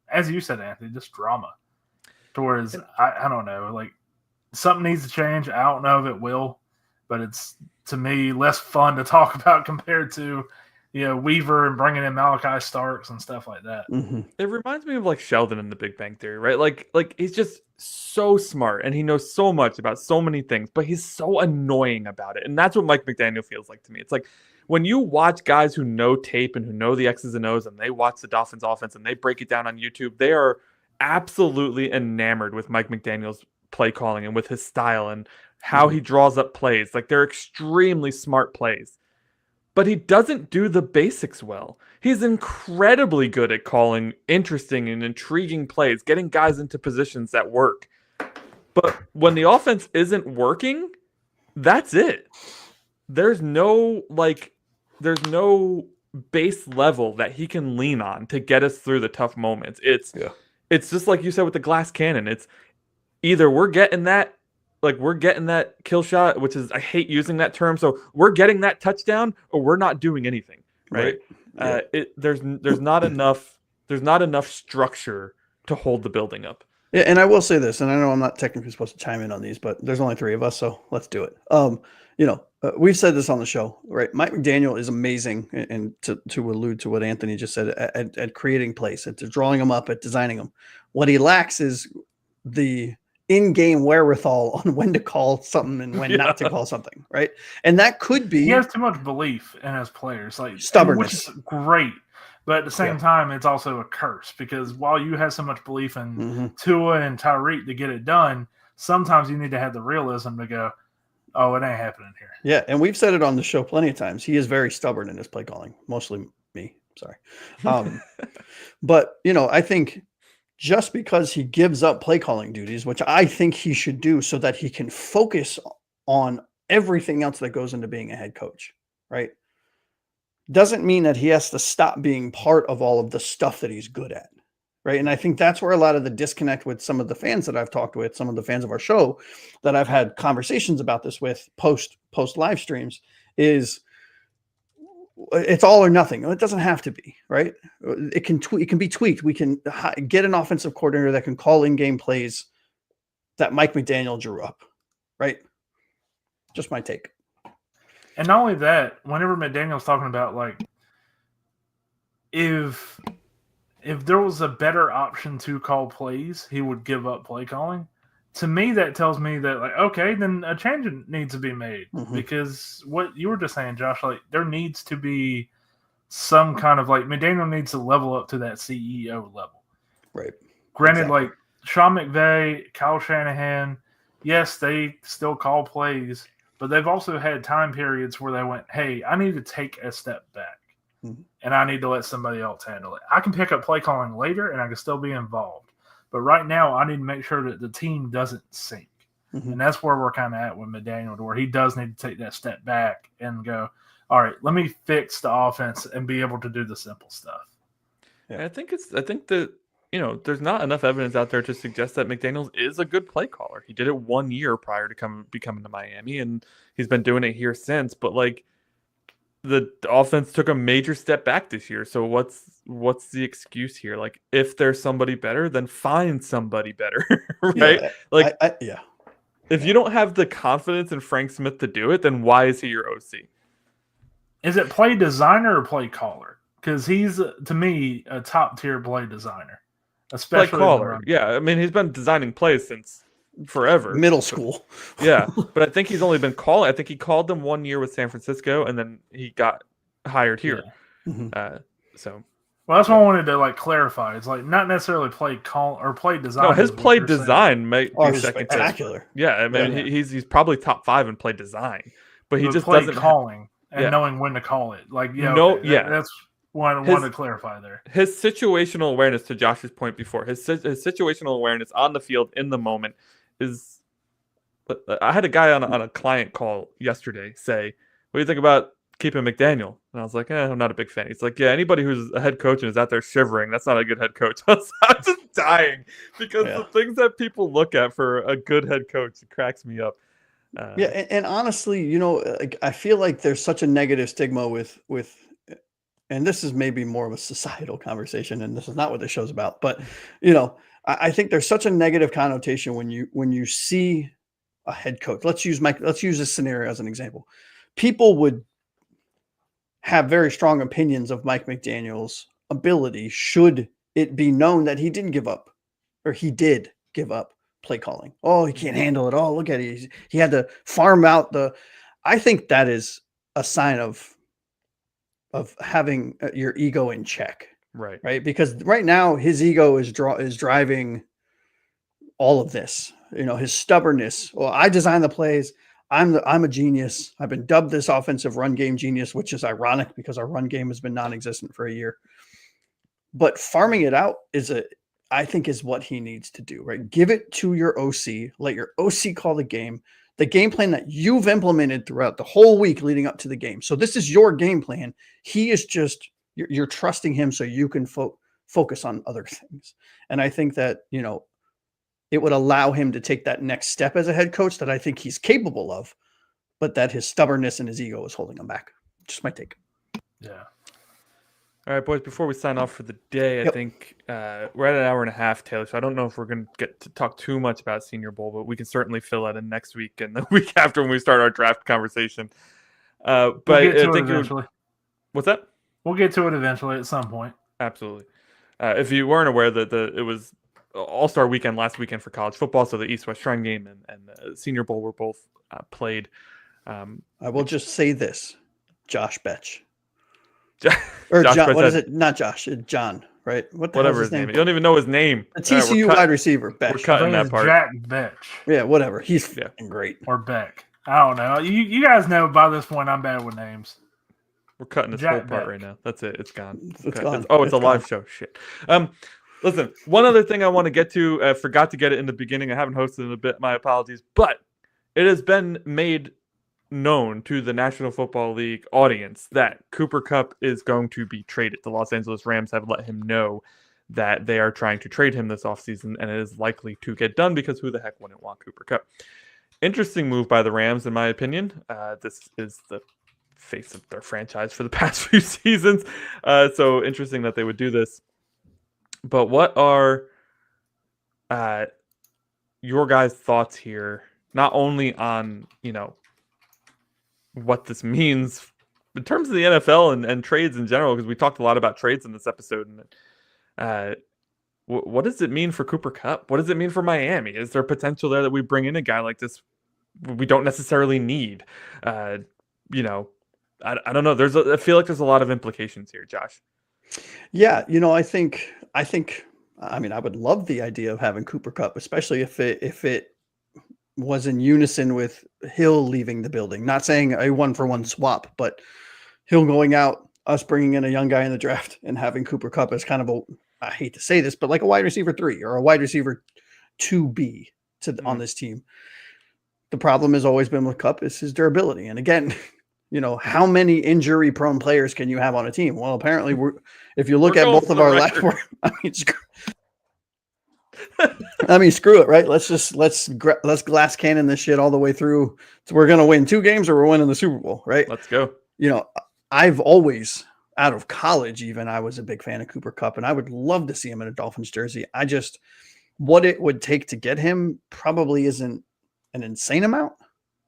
as you said, Anthony, just drama. Towards, I don't know, something needs to change. I don't know if it will, but it's, to me, less fun to talk about compared to, Weaver and bringing in Malachi Starks and stuff like that. Mm-hmm. It reminds me of like Sheldon in The Big Bang Theory, right? Like he's just so smart and he knows so much about so many things, but he's so annoying about it. And that's what Mike McDaniel feels like to me. It's like when you watch guys who know tape and who know the X's and O's and they watch the Dolphins offense and they break it down on YouTube, they are absolutely enamored with Mike McDaniel's play calling and with his style and how he draws up plays. Like they're extremely smart plays. But he doesn't do the basics well. He's incredibly good at calling interesting and intriguing plays, getting guys into positions that work. But when the offense isn't working, that's it. There's no base level that he can lean on to get us through the tough moments. It's just like you said with the glass cannon. It's either we're getting that kill shot, which is, I hate using that term. So we're getting that touchdown or we're not doing anything. Right. Yeah. There's not enough structure to hold the building up. Yeah. And I will say this, and I know I'm not technically supposed to chime in on these, but there's only 3 of us. So let's do it. We've said this on the show, right? Mike McDaniel is amazing. And to allude to what Anthony just said at creating plays, at drawing them up, at designing them. What he lacks is the in-game wherewithal on when to call something and when not to call something, right? And that could be he has too much belief in his players, like stubbornness, which is great, but at the same time, it's also a curse because while you have so much belief in Tua and Tyreek to get it done, sometimes you need to have the realism to go, "Oh, it ain't happening here." Yeah, and we've said it on the show plenty of times. He is very stubborn in his play calling, mostly me. Sorry, but I think. Just because he gives up play calling duties, which I think he should do so that he can focus on everything else that goes into being a head coach, right? Doesn't mean that he has to stop being part of all of the stuff that he's good at, right? And I think that's where a lot of the disconnect with some of the fans that I've talked with, some of the fans of our show that I've had conversations about this with post live streams is it's all or nothing. It doesn't have to be, right? It can be tweaked. We can get an offensive coordinator that can call in-game plays that Mike McDaniel drew up, right? Just my take. And not only that, whenever McDaniel's talking about like if there was a better option to call plays, he would give up play calling. To me, that tells me that, like, okay, then a change needs to be made because what you were just saying, Josh, like there needs to be some kind of like McDaniel needs to level up to that CEO level. Right. Granted, like Sean McVay, Kyle Shanahan, yes, they still call plays, but they've also had time periods where they went, hey, I need to take a step back and I need to let somebody else handle it. I can pick up play calling later and I can still be involved. But right now, I need to make sure that the team doesn't sink. And that's where we're kind of at with McDaniel, where he does need to take that step back and go, all right, let me fix the offense and be able to do the simple stuff. Yeah. I think that, there's not enough evidence out there to suggest that McDaniels is a good play caller. He did it 1 year prior to becoming to Miami, and he's been doing it here since. But like, the offense took a major step back this year. So what's the excuse here? Like, if there's somebody better, then find somebody better, right? If you don't have the confidence in Frank Smith to do it, then why is he your OC? Is it play designer or play caller? Because he's, to me, a top tier play designer, especially play caller. Yeah, I mean, he's been designing plays since forever, middle school. Yeah, but I think he's only been calling. I think he called them 1 year with San Francisco, and then he got hired here. So, well, that's what I wanted to like clarify. It's like not necessarily play call or play design. No, his play design may be spectacular. Yeah, I mean, he's probably top 5 in play design, but he just play doesn't calling and knowing when to call it. Like, that's what I wanted to clarify there. His situational awareness, to Josh's point before, his situational awareness on the field in the moment is. I had a guy on a client call yesterday say, "What do you think about keeping McDaniel?" And I was like, "I'm not a big fan." He's like, "Yeah, anybody who's a head coach and is out there shivering, that's not a good head coach." I was just dying because the things that people look at for a good head coach, it cracks me up. And honestly, I feel like there's such a negative stigma with, and this is maybe more of a societal conversation, and this is not what the show's about, but I think there's such a negative connotation when you see a head coach. Let's use this scenario as an example. People would have very strong opinions of Mike McDaniel's ability should it be known that he didn't give up, or he did give up play calling. Oh, he can't handle it. Oh, look at it. He had to farm out the. I think that is a sign of having your ego in check, right? Because right now his ego is driving all of this. His stubbornness. Well, I design the plays. I'm a genius. I've been dubbed this offensive run game genius, which is ironic because our run game has been non-existent for a year. But farming it out I think is what he needs to do, right? Give it to your OC, let your OC call the game plan that you've implemented throughout the whole week leading up to the game. So this is your game plan. He is just, you're trusting him so you can focus on other things. And I think that, it would allow him to take that next step as a head coach that I think he's capable of, but that his stubbornness and his ego is holding him back. Just my take. Yeah. All right, boys, before we sign off for the day, I think we're at an hour and a half, Taylor, so I don't know if we're going to get to talk too much about Senior Bowl, but we can certainly fill that in next week and the week after when we start our draft conversation. But we'll get to I think it eventually. What's that? We'll get to it eventually at some point. Absolutely. If you weren't aware that it was All-Star weekend last weekend for college football, so the East-West Shrine game and the Senior Bowl were both played. I will just say this, Josh Betch. Or John, what is it? Not Josh, John, right? Whatever his name. You don't even know his name. The TCU wide receiver, Betch. We're cutting that part. Jack Betch. Yeah, whatever. He's great. Or Beck. I don't know. You guys know by this point I'm bad with names. We're cutting this Jack whole part Beck. right now. That's it. It's gone. It's gone. It's a live show. Shit. Listen, one other thing I want to get to. I forgot to get it in the beginning. I haven't hosted in a bit. My apologies. But it has been made known to the National Football League audience that Cooper Kupp is going to be traded. The Los Angeles Rams have let him know that they are trying to trade him this offseason, and it is likely to get done because who the heck wouldn't want Cooper Kupp? Interesting move by the Rams, in my opinion. This is the face of their franchise for the past few seasons. So interesting that they would do this. But what are your guys' thoughts here? Not only on, what this means in terms of the NFL and trades in general, because we talked a lot about trades in this episode. And what does it mean for Cooper Kupp? What does it mean for Miami? Is there potential there that we bring in a guy like this we don't necessarily need? I don't know. I feel like there's a lot of implications here, Josh. Yeah, I think I would love the idea of having Cooper Kupp, especially if it was in unison with Hill leaving the building. Not saying a 1-for-1 swap, but Hill going out, us bringing in a young guy in the draft, and having Cooper Kupp as kind of I hate to say this, but like a wide receiver 3 or a wide receiver 2B on this team. The problem has always been with Kupp is his durability. And again, how many injury-prone players can you have on a team? Well, apparently, if you look at both of our last, screw it, right? Let's glass cannon this shit all the way through. So we're gonna win 2 games, or we're winning the Super Bowl, right? Let's go. I've always, out of college, even I was a big fan of Cooper Kupp, and I would love to see him in a Dolphins jersey. What it would take to get him probably isn't an insane amount,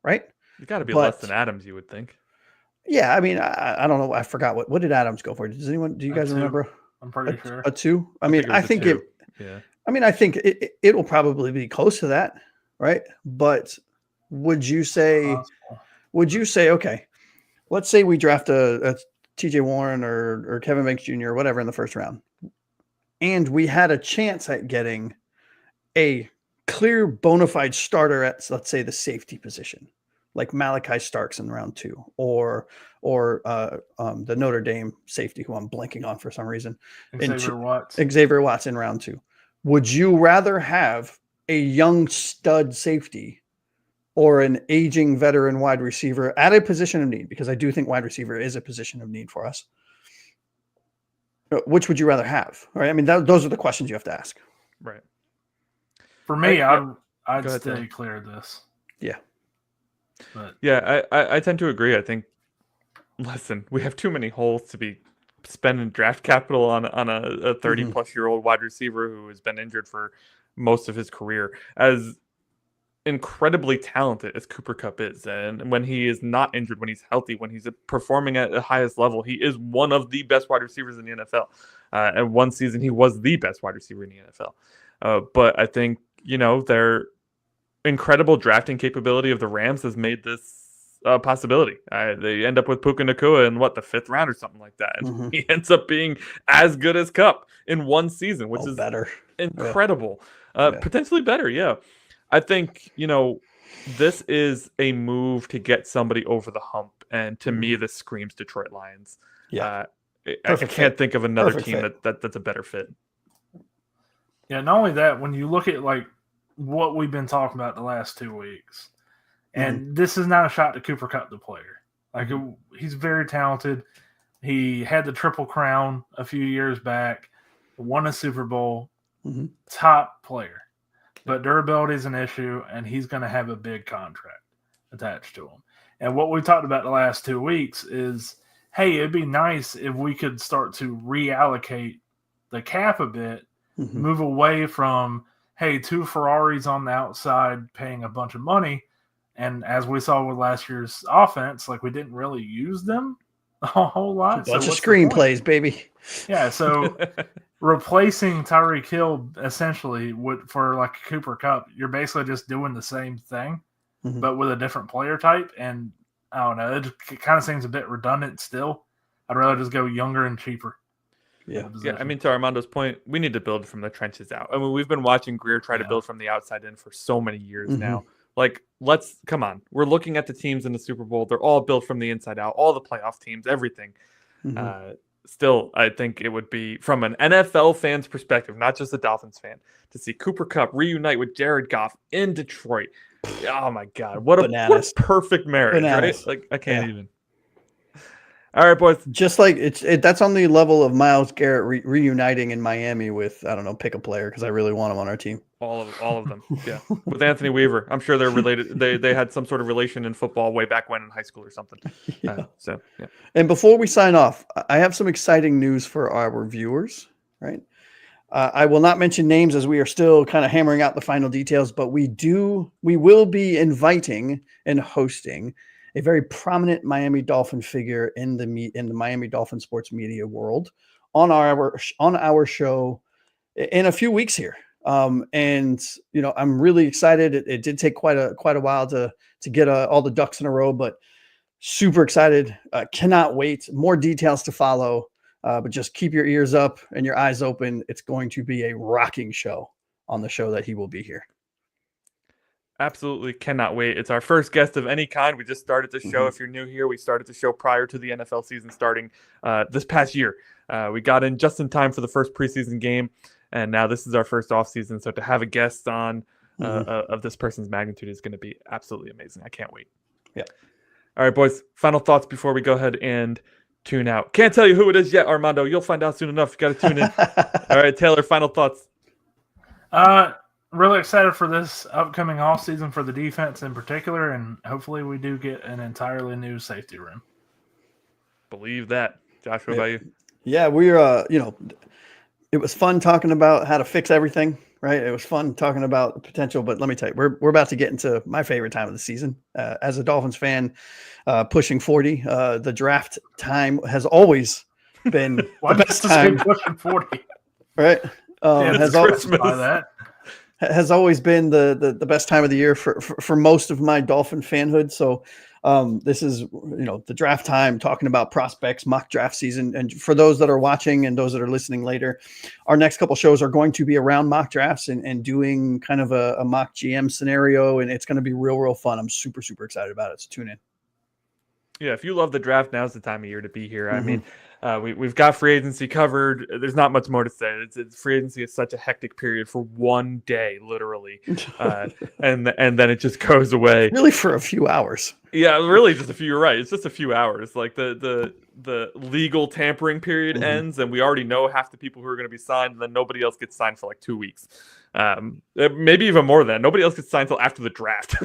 right? You got to be less than Adams, you would think. Yeah, I don't know. I forgot what did Adams go for? Do you guys remember? I'm pretty sure a 2. I think it. Yeah. I think it will probably be close to that, right? But would you say, okay, let's say we draft a TJ Warren or Kevin Banks Jr. or whatever in the first round, and we had a chance at getting a clear bona fide starter at, let's say, the safety position, like Malachi Starks in round 2, or the Notre Dame safety who I'm blanking on for some reason, Xavier Watts in round 2. Would you rather have a young stud safety or an aging veteran wide receiver at a position of need? Because I do think wide receiver is a position of need for us. Which would you rather have? All right. Those are the questions you have to ask. Right. For me, I'd stay clear of this. Yeah. But yeah, I tend to agree. I think, listen, we have too many holes to be spending draft capital on a 30-plus-year-old wide receiver who has been injured for most of his career. As incredibly talented as Cooper Kupp is, and when he is not injured, when he's healthy, when he's performing at the highest level, he is one of the best wide receivers in the NFL. And one season, he was the best wide receiver in the NFL. But I think, their incredible drafting capability of the Rams has made this a possibility. They end up with Puka Nacua in the 5th round or something like that, and he ends up being as good as Kupp in one season, which is better. Incredible. Potentially better, yeah. I think, this is a move to get somebody over the hump. And to me, this screams Detroit Lions. Yeah. I can't think of another team that's a better fit. Yeah, not only that, when you look at like what we've been talking about the last 2 weeks, and this is not a shot to Cooper Kupp, the player. Like he's very talented. He had the Triple Crown a few years back, won a Super Bowl, top player. But durability is an issue, and he's going to have a big contract attached to him. And what we talked about the last 2 weeks is, hey, it'd be nice if we could start to reallocate the cap a bit, move away from, hey, 2 Ferraris on the outside paying a bunch of money. And as we saw with last year's offense, like we didn't really use them a whole lot. A bunch of screenplays, baby. Yeah, so replacing Tyreek Hill essentially for like a Cooper Kupp, you're basically just doing the same thing, but with a different player type. And I don't know, it kind of seems a bit redundant still. I'd rather just go younger and cheaper. Yeah. I mean, to Armando's point, we need to build from the trenches out. I mean, we've been watching Greer try to build from the outside in for so many years now. Like, come on. We're looking at the teams in the Super Bowl. They're all built from the inside out, all the playoff teams, everything. Still, I think it would be, from an NFL fan's perspective, not just a Dolphins fan, to see Cooper Kupp reunite with Jared Goff in Detroit. Oh, my God. What a perfect marriage, right? Like, I can't even. All right, boys. Just like that's on the level of Myles Garrett reuniting in Miami with, I don't know, pick a player because I really want him on our team. All of them, yeah. With Anthony Weaver, I'm sure they're related. They had some sort of relation in football way back when in high school or something. Yeah. And before we sign off, I have some exciting news for our viewers. Right, I will not mention names as we are still kind of hammering out the final details, but we will be inviting and hosting a very prominent Miami Dolphin figure in the Miami Dolphin sports media world on our show in a few weeks here. And I'm really excited. It did take quite a while to get all the ducks in a row, but super excited. Cannot wait. More details to follow. But just keep your ears up and your eyes open. It's going to be a rocking show on the show that he will be here. Absolutely cannot wait. It's our first guest of any kind. We just started the show. If you're new here, we started the show prior to the NFL season starting this past year. We got in just in time for the first preseason game, and now this is our first offseason. So to have a guest on of this person's magnitude is going to be absolutely amazing. I can't wait. Yeah. All right, boys. Final thoughts before we go ahead and tune out. Can't tell you who it is yet, Armando. You'll find out soon enough. You got to tune in. All right, Taylor, final thoughts. Really excited for this upcoming offseason for the defense in particular, and hopefully we do get an entirely new safety room. Believe that. Josh, what about you? Yeah, we're, it was fun talking about how to fix everything, right? It was fun talking about the potential, but let me tell you, we're about to get into my favorite time of the season. As a Dolphins fan, pushing 40, the draft time has always been the best time. Pushing 40. Right? Has always been the best time of the year for most of my Dolphin fanhood. So this is, the draft time, talking about prospects, mock draft season. And for those that are watching and those that are listening later, our next couple shows are going to be around mock drafts and doing kind of a mock GM scenario. And it's going to be real fun. I'm super, super excited about it. So tune in. Yeah, if you love the draft, now's the time of year to be here. I mean, we've got free agency covered. There's not much more to say. It's free agency is such a hectic period for one day, literally, and then it just goes away. Really, for a few hours. Yeah, really, just a few. You're right. It's just a few hours. Like the legal tampering period ends, and we already know half the people who are going to be signed, and then nobody else gets signed for like 2 weeks. Maybe even more than that. Nobody else gets signed until after the draft.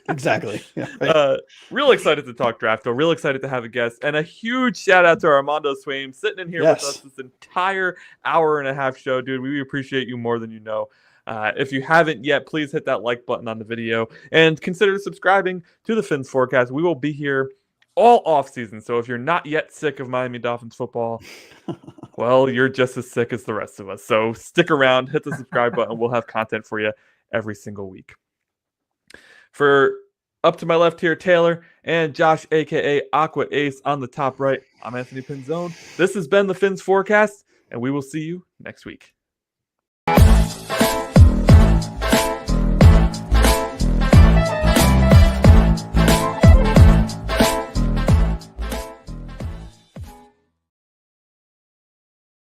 Exactly. Yeah, right. Real excited to talk draft, though. Real excited to have a guest, and a huge shout out to Armando Swaim sitting in here with us this entire hour and a half show, dude. We appreciate you more than you know. If you haven't yet, please hit that like button on the video and consider subscribing to the Fins Forecast. We will be here all offseason. So if you're not yet sick of Miami Dolphins football, well, you're just as sick as the rest of us. So stick around, hit the subscribe button. We'll have content for you every single week. For up to my left here, Taylor and Josh, a.k.a. Aqua Ace, on the top right, I'm Anthony Pinzone. This has been the Fins Forecast, and we will see you next week.